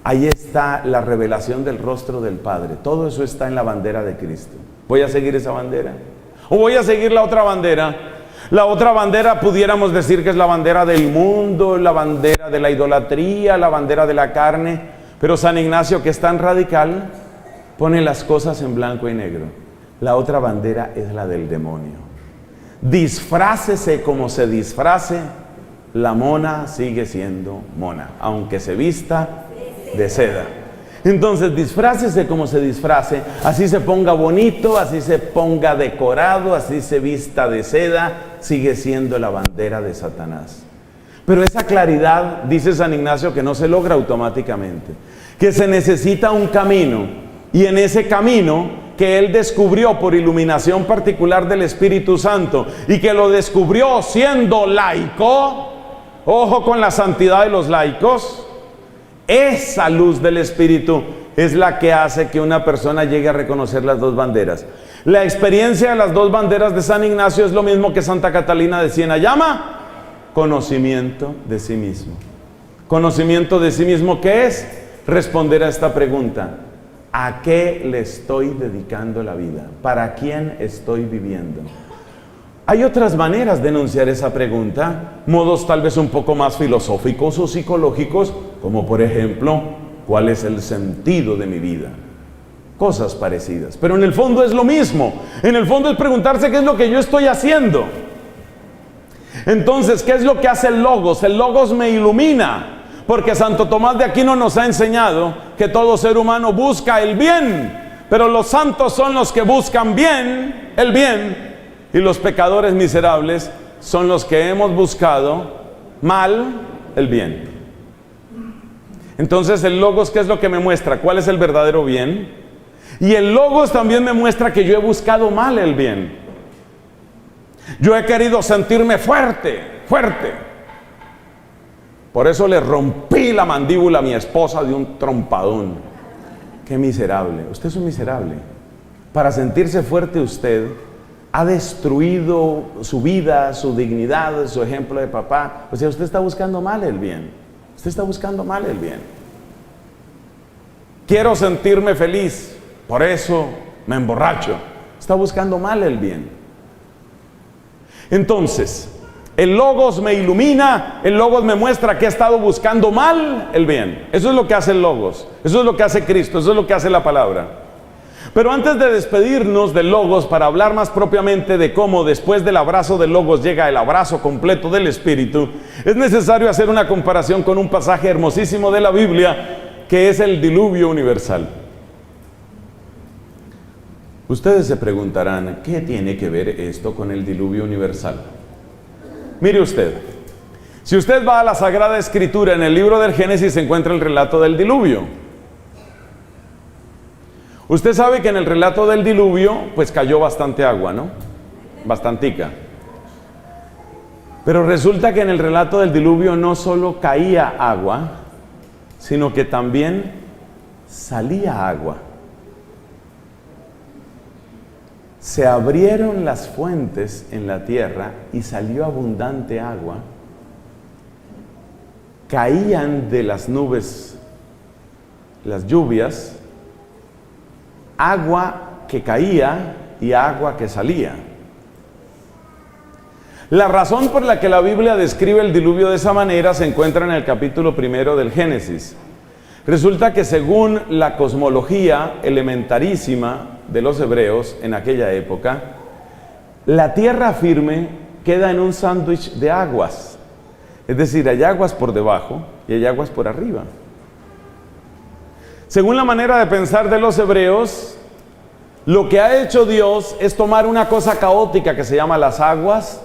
Ahí está la revelación del rostro del Padre. Todo eso está en la bandera de Cristo. ¿Voy a seguir esa bandera? ¿O voy a seguir la otra bandera? La otra bandera pudiéramos decir que es la bandera del mundo, la bandera de la idolatría, la bandera de la carne. Pero San Ignacio, que es tan radical, pone las cosas en blanco y negro. La otra bandera es la del demonio. disfrácese como se disfrace, la mona sigue siendo mona, aunque se vista de seda. Entonces, disfrácese como se disfrace, así se ponga bonito, así se ponga decorado, así se vista de seda, sigue siendo la bandera de Satanás. Pero esa claridad, dice San Ignacio, que no se logra automáticamente, que se necesita un camino, y en ese camino que él descubrió por iluminación particular del Espíritu Santo, y que lo descubrió siendo laico, ojo con la santidad de los laicos, esa luz del Espíritu es la que hace que una persona llegue a reconocer las dos banderas. La experiencia de las dos banderas de San Ignacio es lo mismo que Santa Catalina de Siena llama conocimiento de sí mismo. Conocimiento de sí mismo, ¿qué es? Responder a esta pregunta: ¿a qué le estoy dedicando la vida? ¿Para quién estoy viviendo? Hay otras maneras de enunciar esa pregunta, modos tal vez un poco más filosóficos o psicológicos, como por ejemplo, ¿cuál es el sentido de mi vida? Cosas parecidas, pero en el fondo es lo mismo. En el fondo es preguntarse qué es lo que yo estoy haciendo. Entonces, ¿qué es lo que hace el Logos? El Logos me ilumina, porque Santo Tomás de Aquino nos ha enseñado que todo ser humano busca el bien, pero los santos son los que buscan bien, el bien, y los pecadores miserables son los que hemos buscado mal el bien. Entonces el Logos, ¿qué es lo que me muestra? ¿Cuál es el verdadero bien? Y el Logos también me muestra que yo he buscado mal el bien. Yo he querido sentirme fuerte, fuerte. Por eso le rompí la mandíbula a mi esposa de un trompadón. Qué miserable. Usted es un miserable. Para sentirse fuerte usted ha destruido su vida, su dignidad, su ejemplo de papá. O sea, usted está buscando mal el bien. Usted está buscando mal el bien. Quiero sentirme feliz, por eso me emborracho. Está buscando mal el bien. Entonces, el Logos me ilumina, el Logos me muestra que he estado buscando mal el bien. Eso es lo que hace el Logos, eso es lo que hace Cristo, eso es lo que hace la palabra. Pero antes de despedirnos del Logos, para hablar más propiamente de cómo después del abrazo del Logos llega el abrazo completo del Espíritu, es necesario hacer una comparación con un pasaje hermosísimo de la Biblia, que es el diluvio universal. Ustedes se preguntarán, ¿qué tiene que ver esto con el diluvio universal? Mire usted, si usted va a la Sagrada Escritura, en el libro del Génesis se encuentra el relato del diluvio. Usted sabe que en el relato del diluvio, pues cayó bastante agua, ¿no? Bastantica. Pero resulta que en el relato del diluvio no solo caía agua, sino que también salía agua. Se abrieron las fuentes en la tierra y salió abundante agua. Caían de las nubes las lluvias, agua que caía y agua que salía. La razón por la que la Biblia describe el diluvio de esa manera se encuentra en el capítulo 1 del Génesis. Resulta que según la cosmología elementarísima de los hebreos en aquella época, la tierra firme queda en un sándwich de aguas. Es decir, hay aguas por debajo y hay aguas por arriba. Según la manera de pensar de los hebreos, lo que ha hecho Dios es tomar una cosa caótica que se llama las aguas,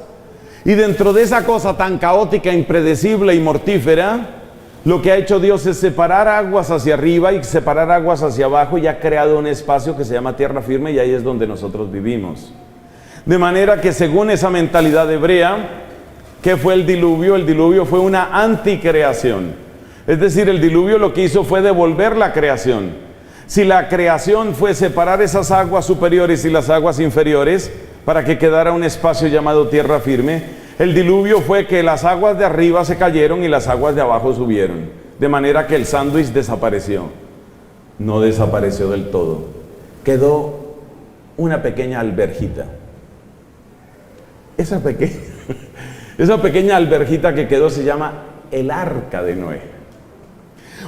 y dentro de esa cosa tan caótica, impredecible y mortífera, lo que ha hecho Dios es separar aguas hacia arriba y separar aguas hacia abajo, y ha creado un espacio que se llama tierra firme, y ahí es donde nosotros vivimos. De manera que según esa mentalidad hebrea, ¿qué fue el diluvio? El diluvio fue una anticreación. Es decir, el diluvio lo que hizo fue devolver la creación. Si la creación fue separar esas aguas superiores y las aguas inferiores para que quedara un espacio llamado tierra firme, el diluvio fue que las aguas de arriba se cayeron y las aguas de abajo subieron. De manera que el sándwich desapareció. No desapareció del todo. Quedó una pequeña alberjita. Esa pequeña alberjita que quedó se llama el arca de Noé.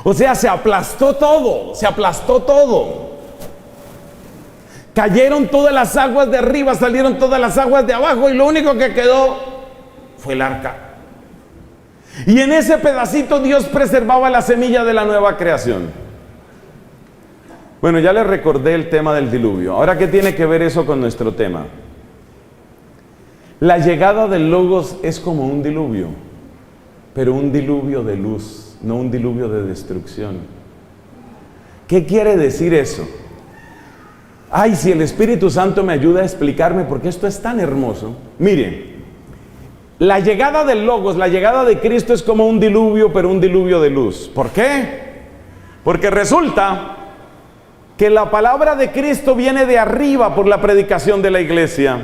O sea, se aplastó todo, se aplastó todo. Cayeron todas las aguas de arriba, salieron todas las aguas de abajo y lo único que quedó fue el arca. Y en ese pedacito Dios preservaba la semilla de la nueva creación. Bueno, ya les recordé el tema del diluvio. Ahora, ¿qué tiene que ver eso con nuestro tema? La llegada del Logos es como un diluvio, pero un diluvio de luz, no un diluvio de destrucción. ¿Qué quiere decir eso? Ay, si el Espíritu Santo me ayuda a explicarme porque esto es tan hermoso. Miren, la llegada del Logos, la llegada de Cristo es como un diluvio, pero un diluvio de luz. ¿Por qué? Porque resulta que la palabra de Cristo viene de arriba por la predicación de la iglesia.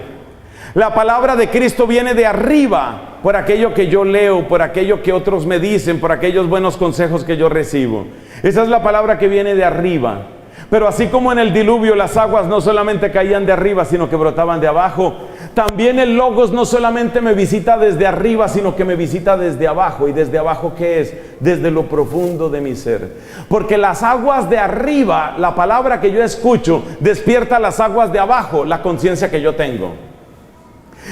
La palabra de Cristo viene de arriba por aquello que yo leo, por aquello que otros me dicen, por aquellos buenos consejos que yo recibo. Esa es la palabra que viene de arriba. Pero así como en el diluvio las aguas no solamente caían de arriba, sino que brotaban de abajo, también el Logos no solamente me visita desde arriba, sino que me visita desde abajo. ¿Y desde abajo qué es? Desde lo profundo de mi ser. Porque las aguas de arriba, la palabra que yo escucho, despierta las aguas de abajo, la conciencia que yo tengo.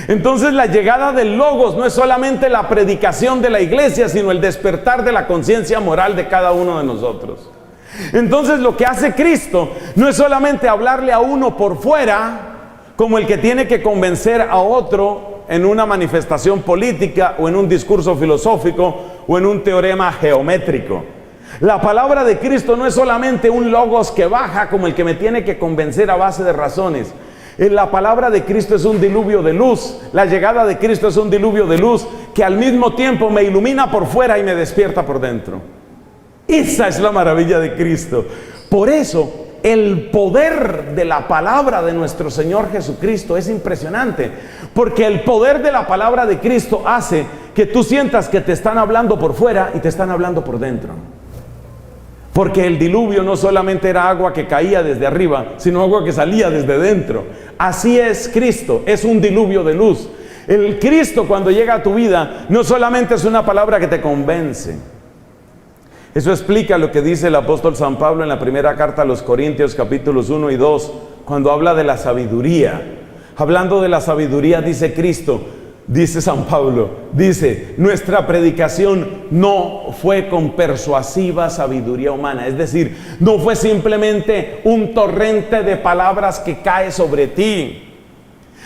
Entonces la llegada del Logos no es solamente la predicación de la iglesia, sino el despertar de la conciencia moral de cada uno de nosotros. Entonces lo que hace Cristo no es solamente hablarle a uno por fuera, como el que tiene que convencer a otro en una manifestación política o en un discurso filosófico o en un teorema geométrico. La palabra de Cristo no es solamente un Logos que baja como el que me tiene que convencer a base de razones. La palabra de Cristo es un diluvio de luz. La llegada de Cristo es un diluvio de luz que al mismo tiempo me ilumina por fuera y me despierta por dentro. Esa es la maravilla de Cristo. Por eso el poder de la palabra de nuestro Señor Jesucristo es impresionante, porque el poder de la palabra de Cristo hace que tú sientas que te están hablando por fuera y te están hablando por dentro. Porque el diluvio no solamente era agua que caía desde arriba, sino agua que salía desde dentro. Así es Cristo, es un diluvio de luz. El Cristo, cuando llega a tu vida, no solamente es una palabra que te convence. Eso explica lo que dice el apóstol San Pablo en la primera carta a los Corintios, capítulos 1 y 2, cuando habla de la sabiduría. Hablando de la sabiduría, dice Cristo, dice San Pablo, dice, nuestra predicación no fue con persuasiva sabiduría humana. Es decir, no fue simplemente un torrente de palabras que cae sobre ti.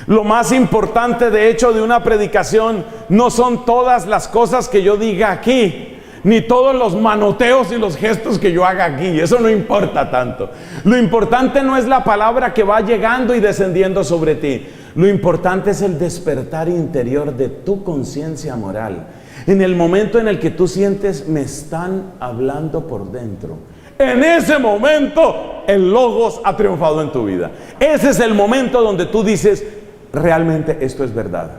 Lo más importante, de hecho, de una predicación no son todas las cosas que yo diga aquí, ni todos los manoteos y los gestos que yo haga aquí. Eso no importa tanto. Lo importante no es la palabra que va llegando y descendiendo sobre ti. Lo importante es el despertar interior de tu conciencia moral. En el momento en el que tú sientes, me están hablando por dentro. En ese momento, el Logos ha triunfado en tu vida. Ese es el momento donde tú dices, realmente esto es verdad.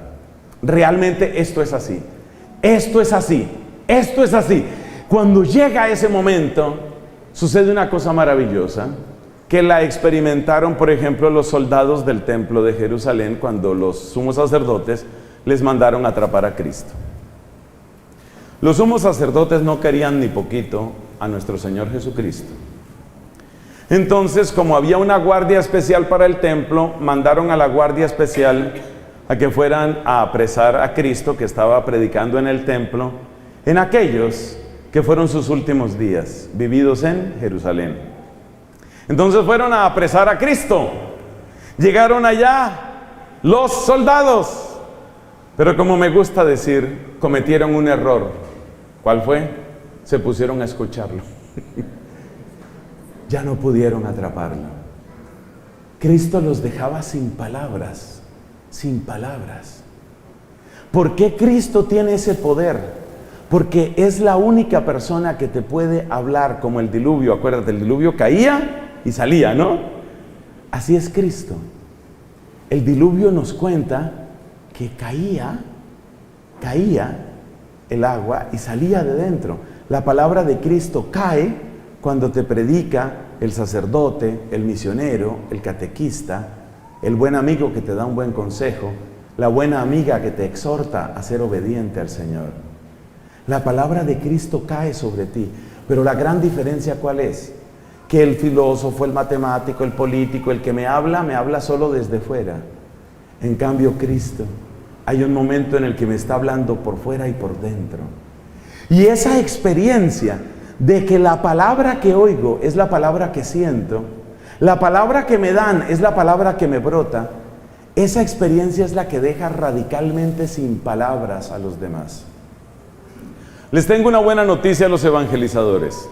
Realmente esto es así. Esto es así. Esto es así. Cuando llega ese momento, sucede una cosa maravillosa, que la experimentaron, por ejemplo, los soldados del templo de Jerusalén, cuando los sumos sacerdotes les mandaron a atrapar a Cristo. Los sumos sacerdotes no querían ni poquito a nuestro Señor Jesucristo. Entonces, como había una guardia especial para el templo, mandaron a la guardia especial a que fueran a apresar a Cristo, que estaba predicando en el templo, en aquellos que fueron sus últimos días, vividos en Jerusalén. Entonces fueron a apresar a Cristo. Llegaron allá los soldados, pero como me gusta decir, cometieron un error. ¿Cuál fue? Se pusieron a escucharlo. Ya no pudieron atraparlo. Cristo los dejaba sin palabras, sin palabras. ¿Por qué Cristo tiene ese poder? Porque es la única persona que te puede hablar como el diluvio. Acuérdate, el diluvio caía y salía, ¿no? Así es Cristo. El diluvio nos cuenta que caía el agua y salía de dentro. La palabra de Cristo cae cuando te predica el sacerdote, el misionero, el catequista, el buen amigo que te da un buen consejo, la buena amiga que te exhorta a ser obediente al Señor. La palabra de Cristo cae sobre ti, pero la gran diferencia ¿cuál es? que el filósofo, el matemático, el político, el que me habla solo desde fuera. En cambio, Cristo, hay un momento en el que me está hablando por fuera y por dentro. Y esa experiencia de que la palabra que oigo es la palabra que siento, la palabra que me dan es la palabra que me brota, esa experiencia es la que deja radicalmente sin palabras a los demás. Les tengo una buena noticia a los evangelizadores.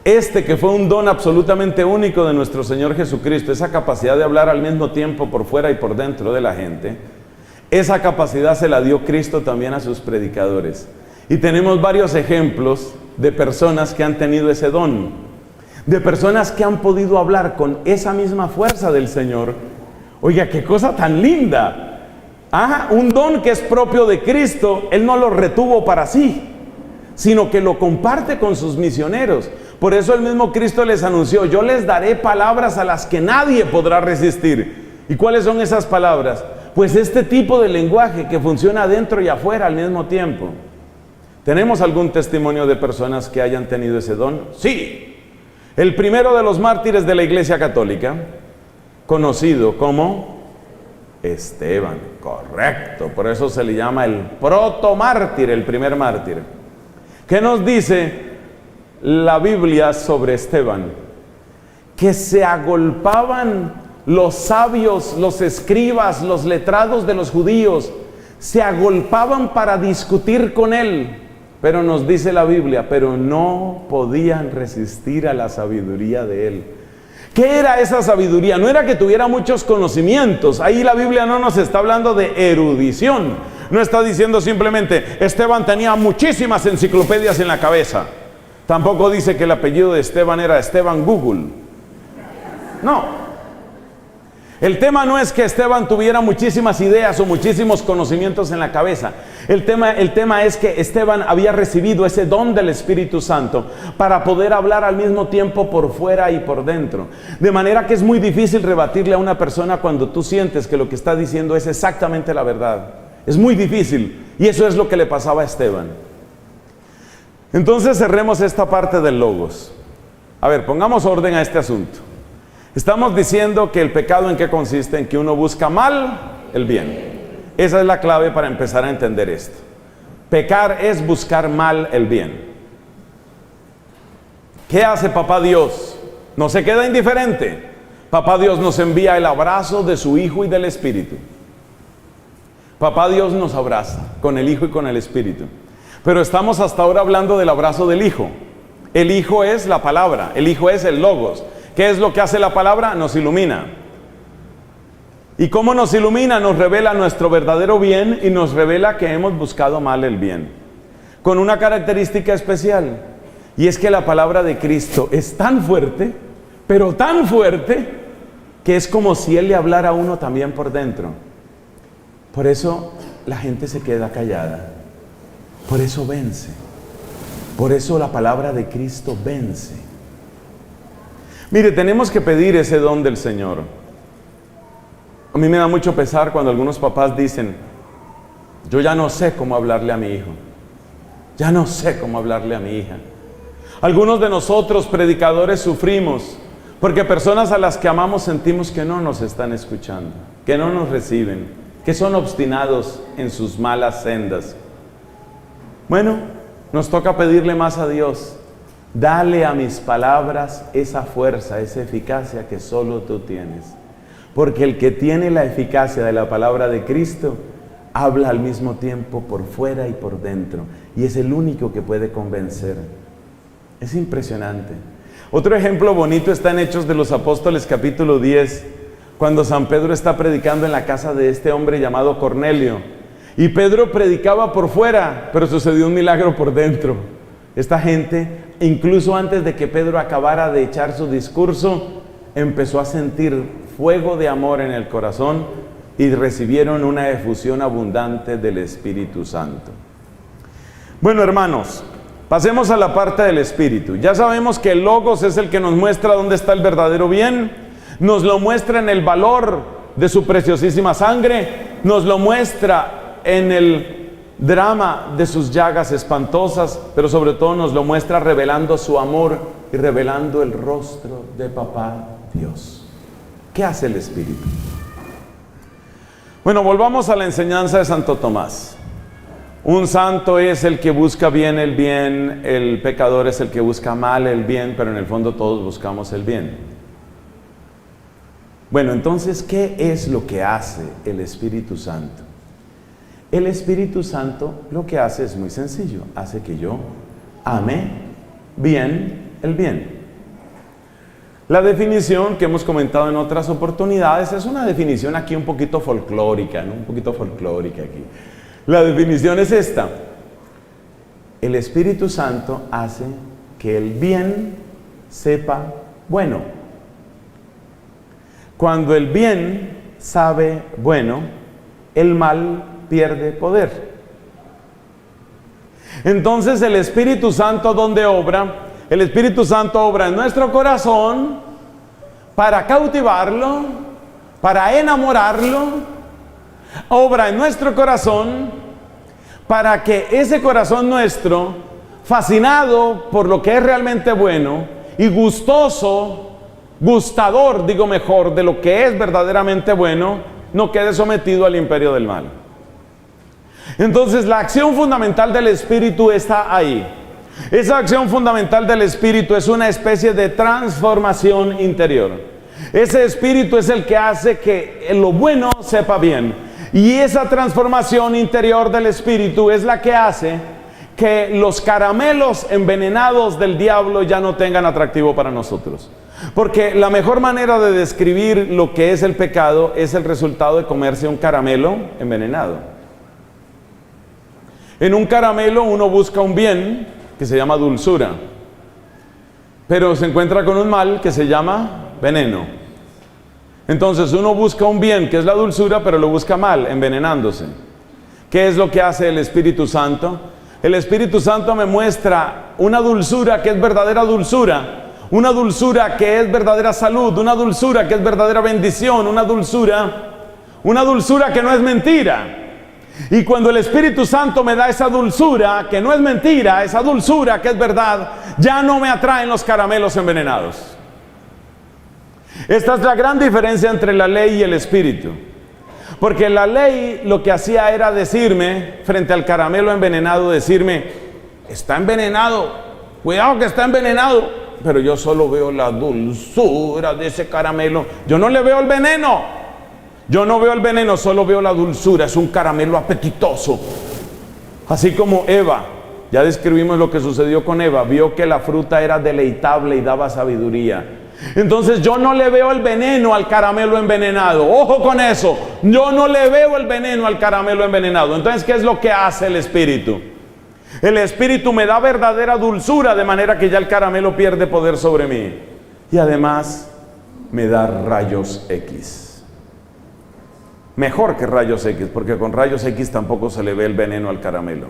Que fue un don absolutamente único de nuestro Señor Jesucristo, esa capacidad de hablar al mismo tiempo por fuera y por dentro de la gente, esa capacidad se la dio Cristo también a sus predicadores. Y tenemos varios ejemplos de personas que han tenido ese don, de personas que han podido hablar con esa misma fuerza del Señor. Oiga, qué cosa tan linda. Un don que es propio de Cristo, Él no lo retuvo para sí, sino que lo comparte con sus misioneros. Por eso el mismo Cristo les anunció: yo les daré palabras a las que nadie podrá resistir. ¿Y cuáles son esas palabras? Pues este tipo de lenguaje que funciona adentro y afuera al mismo tiempo. ¿Tenemos algún testimonio de personas que hayan tenido ese don? Sí. El primero de los mártires de la Iglesia Católica, conocido como Esteban. Correcto, por eso se le llama el protomártir, el primer mártir. ¿Qué nos dice la Biblia sobre Esteban? Que se agolpaban los sabios, los escribas, los letrados de los judíos, se agolpaban para discutir con él, pero nos dice la Biblia, pero no podían resistir a la sabiduría de él. ¿Qué era esa sabiduría? No era que tuviera muchos conocimientos. Ahí la Biblia no nos está hablando de erudición. No está diciendo simplemente, Esteban tenía muchísimas enciclopedias en la cabeza. Tampoco dice que el apellido de Esteban era Esteban Google. No. El tema no es que Esteban tuviera muchísimas ideas o muchísimos conocimientos en la cabeza. El tema es que Esteban había recibido ese don del Espíritu Santo para poder hablar al mismo tiempo por fuera y por dentro. De manera que es muy difícil rebatirle a una persona cuando tú sientes que lo que está diciendo es exactamente la verdad. Es muy difícil, y eso es lo que le pasaba a Esteban. Entonces cerremos esta parte del Logos. A ver, pongamos orden a este asunto. Estamos diciendo que el pecado, ¿en qué consiste? En que uno busca mal el bien. Esa es la clave para empezar a entender esto. Pecar es buscar mal el bien. ¿Qué hace Papá Dios? No se queda indiferente. Papá Dios nos envía el abrazo de su Hijo y del Espíritu. Papá Dios nos abraza con el Hijo y con el Espíritu. Pero estamos hasta ahora hablando del abrazo del Hijo. El Hijo es la palabra, el Hijo es el Logos. ¿Qué es lo que hace la palabra? Nos ilumina. ¿Y cómo nos ilumina? Nos revela nuestro verdadero bien y nos revela que hemos buscado mal el bien. Con una característica especial, y es que la palabra de Cristo es tan fuerte, pero tan fuerte, que es como si Él le hablara a uno también por dentro. Por eso la gente se queda callada. Por eso vence. Por eso la palabra de Cristo vence. Mire, tenemos que pedir ese don del Señor. A mí me da mucho pesar cuando algunos papás dicen, yo ya no sé cómo hablarle a mi hijo. Ya no sé cómo hablarle a mi hija. Algunos de nosotros, predicadores, sufrimos porque personas a las que amamos sentimos que no nos están escuchando, que no nos reciben, que son obstinados en sus malas sendas. Bueno, nos toca pedirle más a Dios. Dale a mis palabras esa fuerza, esa eficacia que solo tú tienes. Porque el que tiene la eficacia de la palabra de Cristo, habla al mismo tiempo por fuera y por dentro. Y es el único que puede convencer. Es impresionante. Otro ejemplo bonito está en Hechos de los Apóstoles, capítulo 10, cuando San Pedro está predicando en la casa de este hombre llamado Cornelio. Y Pedro predicaba por fuera, pero sucedió un milagro por dentro. Esta gente, incluso antes de que Pedro acabara de echar su discurso, empezó a sentir fuego de amor en el corazón y recibieron una efusión abundante del Espíritu Santo. Bueno, hermanos, pasemos a la parte del Espíritu. Ya sabemos que el Logos es el que nos muestra dónde está el verdadero bien, nos lo muestra en el valor de su preciosísima sangre, nos lo muestra en el drama de sus llagas espantosas, pero sobre todo nos lo muestra revelando su amor y revelando el rostro de Papá Dios. ¿Qué hace el Espíritu? Bueno, volvamos a la enseñanza de Santo Tomás. Un santo es el que busca bien, el pecador es el que busca mal el bien, pero en el fondo todos buscamos el bien. Bueno, entonces, ¿qué es lo que hace el Espíritu Santo? El Espíritu Santo lo que hace es muy sencillo, hace que yo ame bien el bien. La definición que hemos comentado en otras oportunidades es una definición aquí un poquito folclórica, ¿no? Un poquito folclórica aquí. La definición es esta: el Espíritu Santo hace que el bien sepa bueno. Cuando el bien sabe bueno, el mal pierde poder. Entonces el Espíritu Santo, ¿dónde obra? El Espíritu Santo obra en nuestro corazón para cautivarlo, para enamorarlo. Obra en nuestro corazón para que ese corazón nuestro, fascinado por lo que es realmente bueno y gustador, digo mejor, de lo que es verdaderamente bueno, no quede sometido al imperio del mal. Entonces la acción fundamental del Espíritu está ahí. Esa acción fundamental del Espíritu es una especie de transformación interior. Ese Espíritu es el que hace que lo bueno sepa bien. Y esa transformación interior del Espíritu es la que hace que los caramelos envenenados del diablo ya no tengan atractivo para nosotros. Porque la mejor manera de describir lo que es el pecado es el resultado de comerse un caramelo envenenado. En un caramelo uno busca un bien que se llama dulzura, pero se encuentra con un mal que se llama veneno. Entonces uno busca un bien que es la dulzura, pero lo busca mal, envenenándose. ¿Qué es lo que hace el Espíritu Santo? El Espíritu Santo me muestra una dulzura que es verdadera dulzura, una dulzura que es verdadera salud, una dulzura que es verdadera bendición, una dulzura que no es mentira. Y cuando el Espíritu Santo me da esa dulzura que no es mentira, esa dulzura que es verdad, ya no me atraen los caramelos envenenados. Esta es la gran diferencia entre la ley y el Espíritu. Porque la ley lo que hacía era decirme, frente al caramelo envenenado, decirme: está envenenado, cuidado que está envenenado. Pero yo solo veo la dulzura de ese caramelo. Yo no le veo el veneno. Yo no veo el veneno, solo veo la dulzura. Es un caramelo apetitoso. Así como Eva, ya describimos lo que sucedió con Eva. Vio que la fruta era deleitable y daba sabiduría. Entonces yo no le veo el veneno al caramelo envenenado. Ojo con eso. Yo no le veo el veneno al caramelo envenenado. Entonces, ¿qué es lo que hace el Espíritu? El Espíritu me da verdadera dulzura, de manera que ya el caramelo pierde poder sobre mí. Y además me da rayos X. Mejor que rayos X, porque con rayos X tampoco se le ve el veneno al caramelo.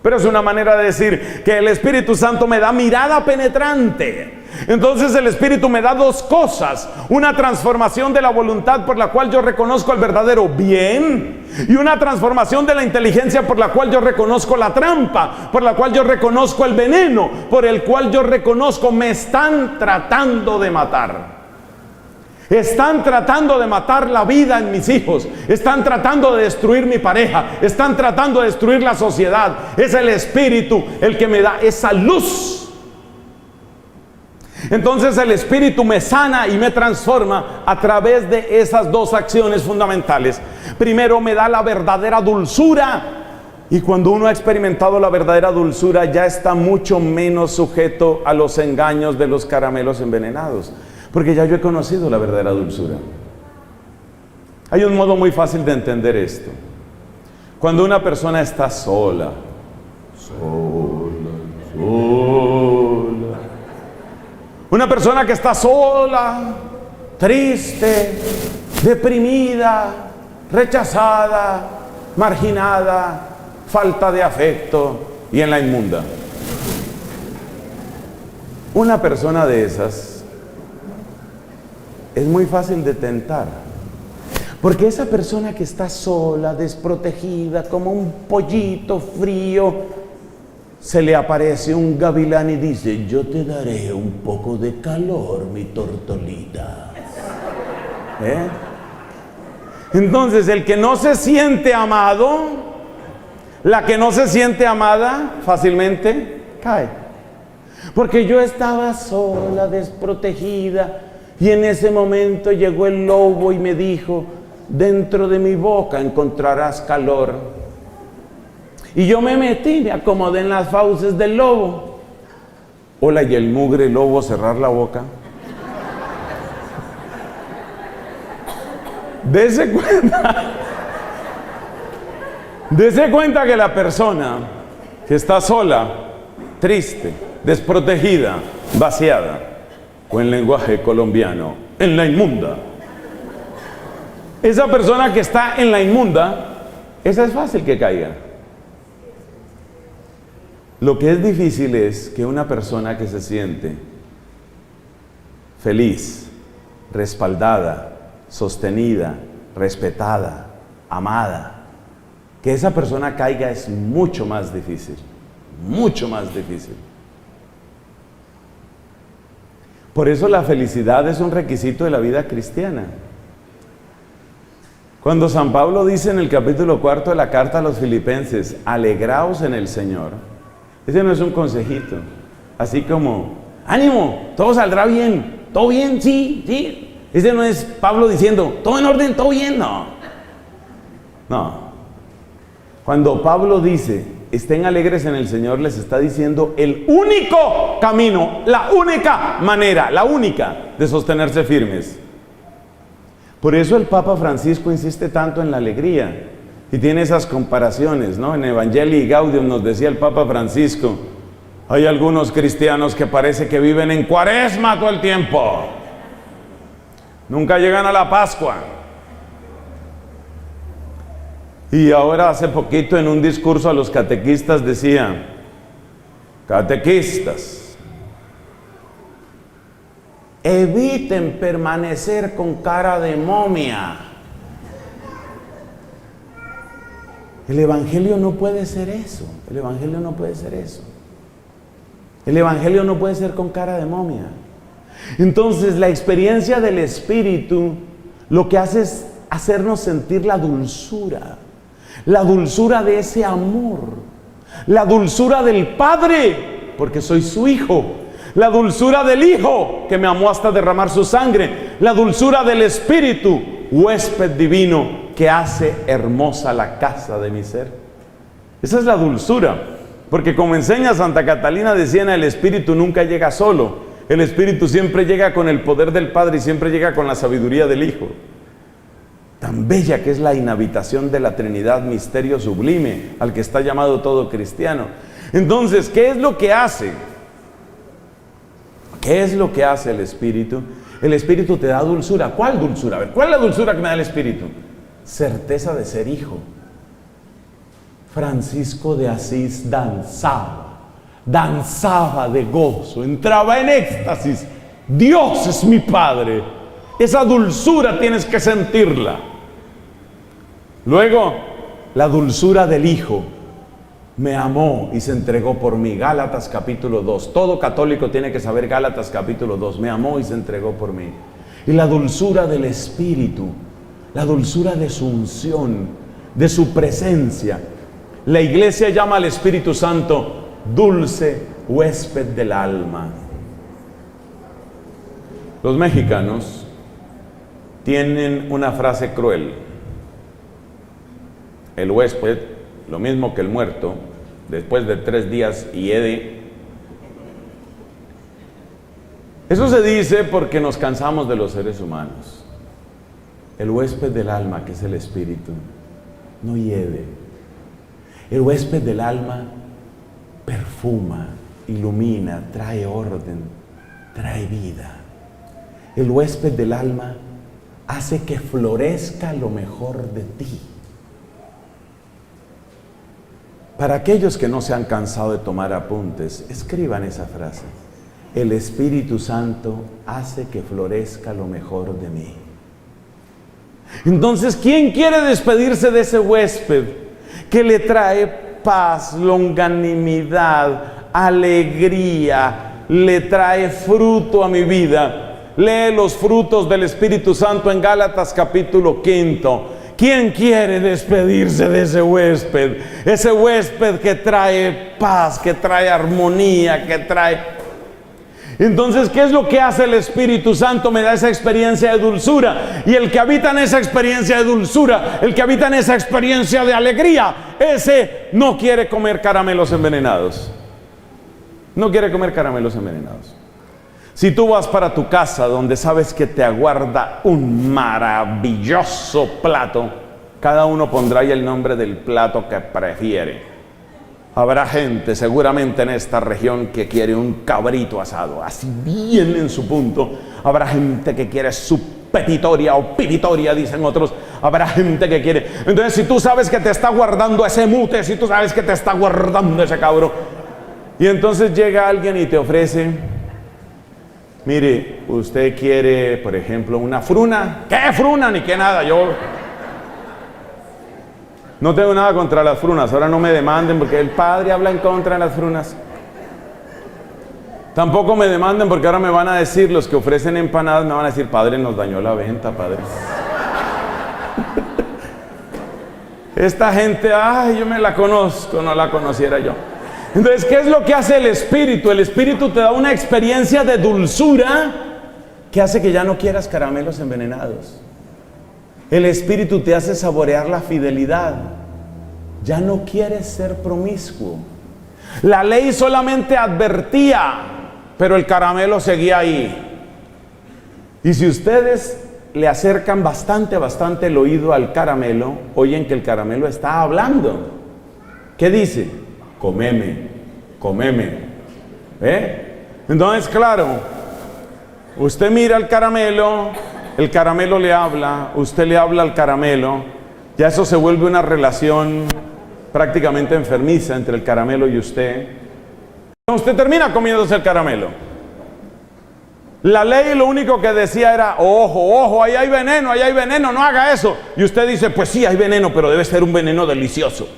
Pero es una manera de decir que el Espíritu Santo me da mirada penetrante. Entonces el Espíritu me da dos cosas: una transformación de la voluntad por la cual yo reconozco el verdadero bien, y una transformación de la inteligencia por la cual yo reconozco la trampa, por la cual yo reconozco el veneno, por el cual yo reconozco me están tratando de matar. Están tratando de matar la vida en mis hijos. Están tratando de destruir mi pareja. Están tratando de destruir la sociedad. Es el Espíritu el que me da esa luz. Entonces el Espíritu me sana y me transforma a través de esas dos acciones fundamentales. Primero me da la verdadera dulzura. Y cuando uno ha experimentado la verdadera dulzura, ya está mucho menos sujeto a los engaños de los caramelos envenenados. Porque ya yo he conocido la verdadera dulzura. Hay un modo muy fácil de entender esto. Cuando una persona está sola. Una persona que está sola, triste, deprimida, rechazada, marginada, falta de afecto y en la inmunda. Una persona de esas es muy fácil de tentar, Porque esa persona que está sola, desprotegida, como un pollito frío, se le aparece un gavilán y dice: yo te daré un poco de calor, mi tortolita. Entonces, el que no se siente amado, la que no se siente amada, fácilmente cae. Porque yo estaba sola, desprotegida, y en ese momento llegó el lobo y me dijo: dentro de mi boca encontrarás calor. Y yo me metí, me acomodé en las fauces del lobo. Hola, y el mugre lobo cerrar la boca. Dese cuenta que la persona que está sola, triste, desprotegida, vaciada, o en lenguaje colombiano, en la inmunda. Esa persona que está en la inmunda, esa es fácil que caiga. Lo que es difícil es que una persona que se siente feliz, respaldada, sostenida, respetada, amada, que esa persona caiga es mucho más difícil, mucho más difícil. Por eso la felicidad es un requisito de la vida cristiana. Cuando San Pablo dice en el capítulo 4 de la carta a los Filipenses: alegraos en el Señor, ese no es un consejito, así como: ánimo, todo saldrá bien, todo bien, sí, sí. Ese no es Pablo diciendo: todo en orden, todo bien, no. No. Cuando Pablo dice: estén alegres en el Señor, les está diciendo el único camino, la única manera, la única de sostenerse firmes. Por eso el Papa Francisco insiste tanto en la alegría y tiene esas comparaciones, ¿no? En Evangelii Gaudium nos decía el Papa Francisco: hay algunos cristianos que parece que viven en Cuaresma todo el tiempo. Nunca llegan a la Pascua. Y ahora hace poquito en un discurso a los catequistas decía: catequistas, eviten permanecer con cara de momia. El Evangelio no puede ser eso. El Evangelio no puede ser eso. El Evangelio no puede ser con cara de momia. Entonces, la experiencia del Espíritu lo que hace es hacernos sentir la dulzura de ese amor, la dulzura del Padre, porque soy su hijo, la dulzura del Hijo, que me amó hasta derramar su sangre, la dulzura del Espíritu, huésped divino, que hace hermosa la casa de mi ser. Esa es la dulzura, porque como enseña Santa Catalina de Siena, el Espíritu nunca llega solo. El Espíritu siempre llega con el poder del Padre y siempre llega con la sabiduría del Hijo. Tan bella que es la inhabitación de la Trinidad, misterio sublime al que está llamado todo cristiano. Entonces, ¿qué es lo que hace? ¿Qué es lo que hace el Espíritu? El Espíritu te da dulzura. ¿Cuál dulzura? A ver, ¿cuál es la dulzura que me da el Espíritu? Certeza de ser hijo. Francisco de Asís danzaba de gozo, entraba en éxtasis. Dios es mi Padre. Esa dulzura tienes que sentirla. Luego, la dulzura del Hijo. Me amó y se entregó por mí. Gálatas capítulo 2. Todo católico tiene que saber Gálatas capítulo 2. Me amó y se entregó por mí. Y la dulzura del Espíritu, la dulzura de su unción, de su presencia. La Iglesia llama al Espíritu Santo dulce huésped del alma. Los mexicanos tienen una frase cruel: el huésped, lo mismo que el muerto, después de 3 días hiede. Eso se dice porque nos cansamos de los seres humanos. El huésped del alma, que es el Espíritu, no hiede. El huésped del alma perfuma, ilumina, trae orden, trae vida. El huésped del alma hace que florezca lo mejor de ti. Para aquellos que no se han cansado de tomar apuntes, escriban esa frase: el Espíritu Santo hace que florezca lo mejor de mí. Entonces, ¿quién quiere despedirse de ese huésped que le trae paz, longanimidad, alegría, le trae fruto a mi vida? Lee los frutos del Espíritu Santo en Gálatas capítulo 5. ¿Quién quiere despedirse de ese huésped? Ese huésped que trae paz, que trae armonía, que trae... Entonces, ¿qué es lo que hace el Espíritu Santo? Me da esa experiencia de dulzura. Y el que habita en esa experiencia de dulzura, el que habita en esa experiencia de alegría, ese no quiere comer caramelos envenenados. No quiere comer caramelos envenenados. Si tú vas para tu casa donde sabes que te aguarda un maravilloso plato, cada uno pondrá ahí el nombre del plato que prefiere. Habrá gente seguramente en esta región que quiere un cabrito asado, así bien en su punto. Habrá gente que quiere su pepitoria o pipitoria, dicen otros. Habrá gente que quiere. Entonces, si tú sabes que te está guardando ese mute, si tú sabes que te está guardando ese cabro, y entonces llega alguien y te ofrece, mire, usted quiere, por ejemplo, una fruna. ¿Qué fruna? Ni qué nada, yo... No tengo nada contra las frunas, ahora no me demanden porque el padre habla en contra de las frunas. Tampoco me demanden porque ahora me van a decir, los que ofrecen empanadas me van a decir, padre, nos dañó la venta, padre. Esta gente, ay, yo me la conozco, no la conociera yo. Entonces, ¿qué es lo que hace el Espíritu? El Espíritu te da una experiencia de dulzura que hace que ya no quieras caramelos envenenados. El Espíritu te hace saborear la fidelidad. Ya no quieres ser promiscuo. La ley solamente advertía, pero el caramelo seguía ahí. Y si ustedes le acercan bastante el oído al caramelo, oyen que el caramelo está hablando. ¿Qué dice? Comeme, comeme. Entonces, claro, usted mira el caramelo le habla, usted le habla al caramelo, ya eso se vuelve una relación prácticamente enfermiza entre el caramelo y usted. Usted termina comiéndose el caramelo. La ley lo único que decía era, ojo, ahí hay veneno, no haga eso. Y usted dice, pues sí, hay veneno, pero debe ser un veneno delicioso.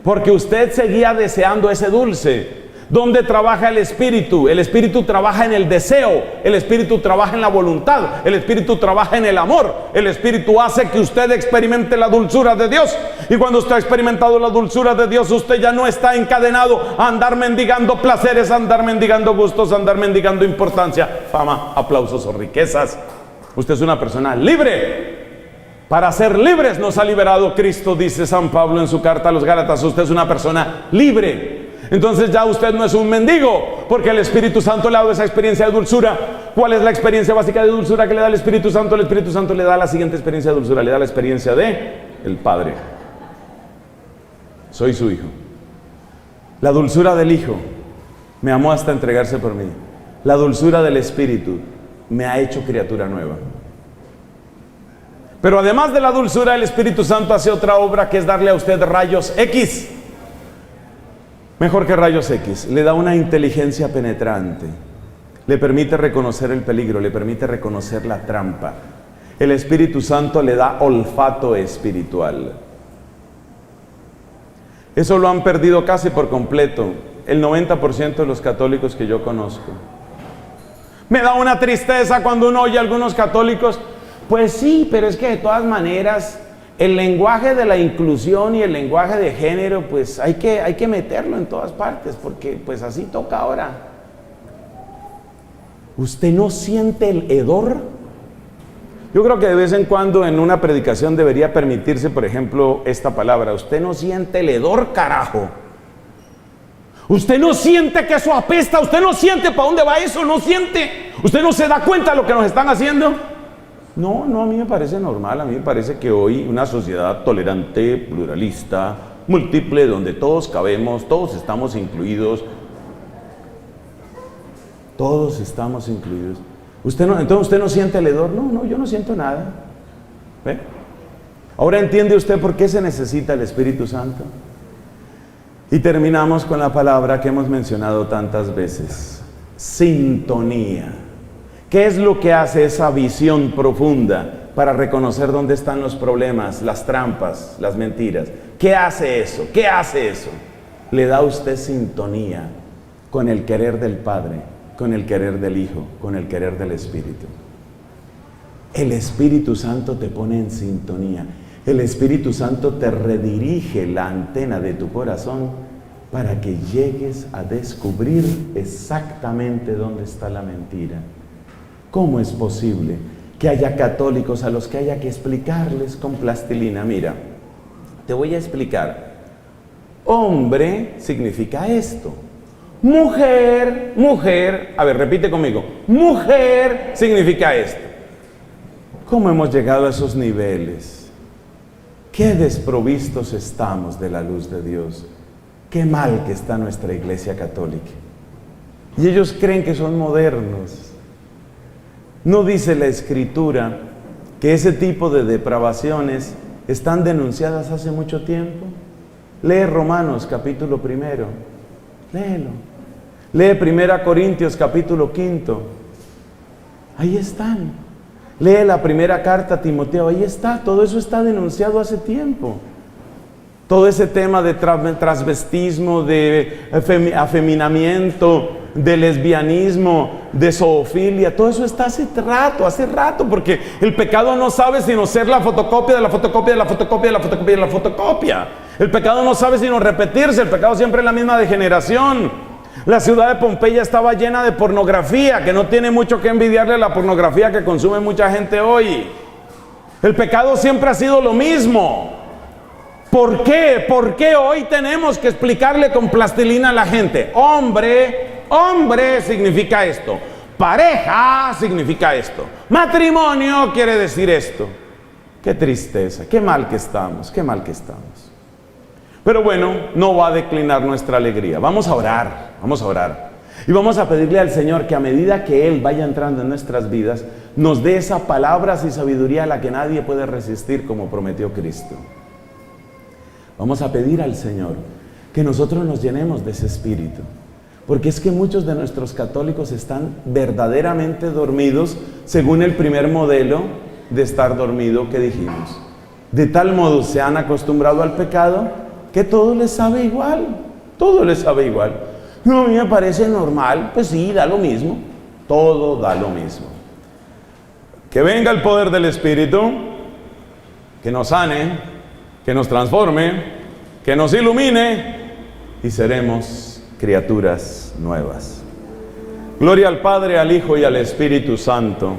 Porque usted seguía deseando ese dulce. ¿Dónde trabaja el Espíritu? El Espíritu trabaja en el deseo, el Espíritu trabaja en la voluntad, el Espíritu trabaja en el amor. El Espíritu hace que usted experimente la dulzura de Dios. Y cuando usted ha experimentado la dulzura de Dios, usted ya no está encadenado a andar mendigando placeres, a andar mendigando gustos, a andar mendigando importancia, fama, aplausos o riquezas. Usted es una persona libre. Para ser libres nos ha liberado Cristo, dice San Pablo en su carta a los Gálatas. Usted es una persona libre. Entonces ya usted no es un mendigo, porque el Espíritu Santo le ha dado esa experiencia de dulzura. ¿Cuál es la experiencia básica de dulzura que le da el Espíritu Santo? El Espíritu Santo le da la siguiente experiencia de dulzura, le da la experiencia de el Padre. Soy su hijo. La dulzura del Hijo me amó hasta entregarse por mí. La dulzura del Espíritu me ha hecho criatura nueva. Pero además de la dulzura, el Espíritu Santo hace otra obra, que es darle a usted rayos X. Mejor que rayos X, le da una inteligencia penetrante, le permite reconocer el peligro, le permite reconocer la trampa. El Espíritu Santo le da olfato espiritual. Eso lo han perdido casi por completo el 90% de los católicos que yo conozco. Me da una tristeza cuando uno oye a algunos católicos, pues sí, pero es que de todas maneras el lenguaje de la inclusión y el lenguaje de género, pues hay que meterlo en todas partes, porque pues así toca ahora. ¿Usted no siente el hedor? Yo creo que de vez en cuando en una predicación debería permitirse, por ejemplo, esta palabra. Usted no siente el hedor, carajo. Usted no siente que eso apesta, usted no siente para dónde va eso, no siente. Usted no se da cuenta de lo que nos están haciendo. No, a mí me parece normal, a mí me parece que hoy una sociedad tolerante, pluralista, múltiple, donde todos cabemos, todos estamos incluidos. Todos estamos incluidos. Entonces usted no siente el hedor. No, yo no siento nada. ¿Ve? Ahora entiende usted por qué se necesita el Espíritu Santo. Y terminamos con la palabra que hemos mencionado tantas veces: sintonía. ¿Qué es lo que hace esa visión profunda? para reconocer dónde están los problemas, las trampas, las mentiras. ¿Qué hace eso? ¿Qué hace eso? Le da a usted sintonía con el querer del Padre, con el querer del Hijo, con el querer del Espíritu. El Espíritu Santo te pone en sintonía. El Espíritu Santo te redirige la antena de tu corazón para que llegues a descubrir exactamente dónde está la mentira. ¿Cómo es posible que haya católicos a los que haya que explicarles con plastilina? Mira, te voy a explicar. Hombre significa esto. Mujer, mujer, a ver, repite conmigo. Mujer significa esto. ¿Cómo hemos llegado a esos niveles? Qué desprovistos estamos de la luz de Dios. Qué mal que está nuestra Iglesia Católica. Y ellos creen que son modernos. ¿No dice la Escritura que ese tipo de depravaciones están denunciadas hace mucho tiempo? Lee Romanos capítulo 1, léelo. Lee 1 Corintios capítulo 5, ahí están. Lee la primera carta a Timoteo, ahí está, todo eso está denunciado hace tiempo. Todo ese tema de transvestismo, de afeminamiento, de lesbianismo, de zoofilia, todo eso está hace rato, porque el pecado no sabe sino ser la fotocopia de la fotocopia de la fotocopia de la fotocopia de la fotocopia. El pecado no sabe sino repetirse, el pecado siempre es la misma degeneración. La ciudad de Pompeya estaba llena de pornografía, que no tiene mucho que envidiarle a la pornografía que consume mucha gente hoy. El pecado siempre ha sido lo mismo. ¿Por qué? ¿Por qué hoy tenemos que explicarle con plastilina a la gente? Hombre significa esto. Pareja significa esto. Matrimonio quiere decir esto. Qué tristeza, qué mal que estamos, qué mal que estamos. Pero bueno, no va a declinar nuestra alegría. Vamos a orar. Y vamos a pedirle al Señor que a medida que Él vaya entrando en nuestras vidas, nos dé esa palabras y sabiduría a la que nadie puede resistir como prometió Cristo. Vamos a pedir al Señor que nosotros nos llenemos de ese espíritu. Porque es que muchos de nuestros católicos están verdaderamente dormidos según el primer modelo de estar dormido que dijimos. De tal modo se han acostumbrado al pecado que todo les sabe igual. Todo les sabe igual. No, a mí me parece normal. Pues sí, da lo mismo. Todo da lo mismo. Que venga el poder del Espíritu, que nos sane, que nos transforme, que nos ilumine y seremos criaturas nuevas. Gloria al Padre, al Hijo y al Espíritu Santo.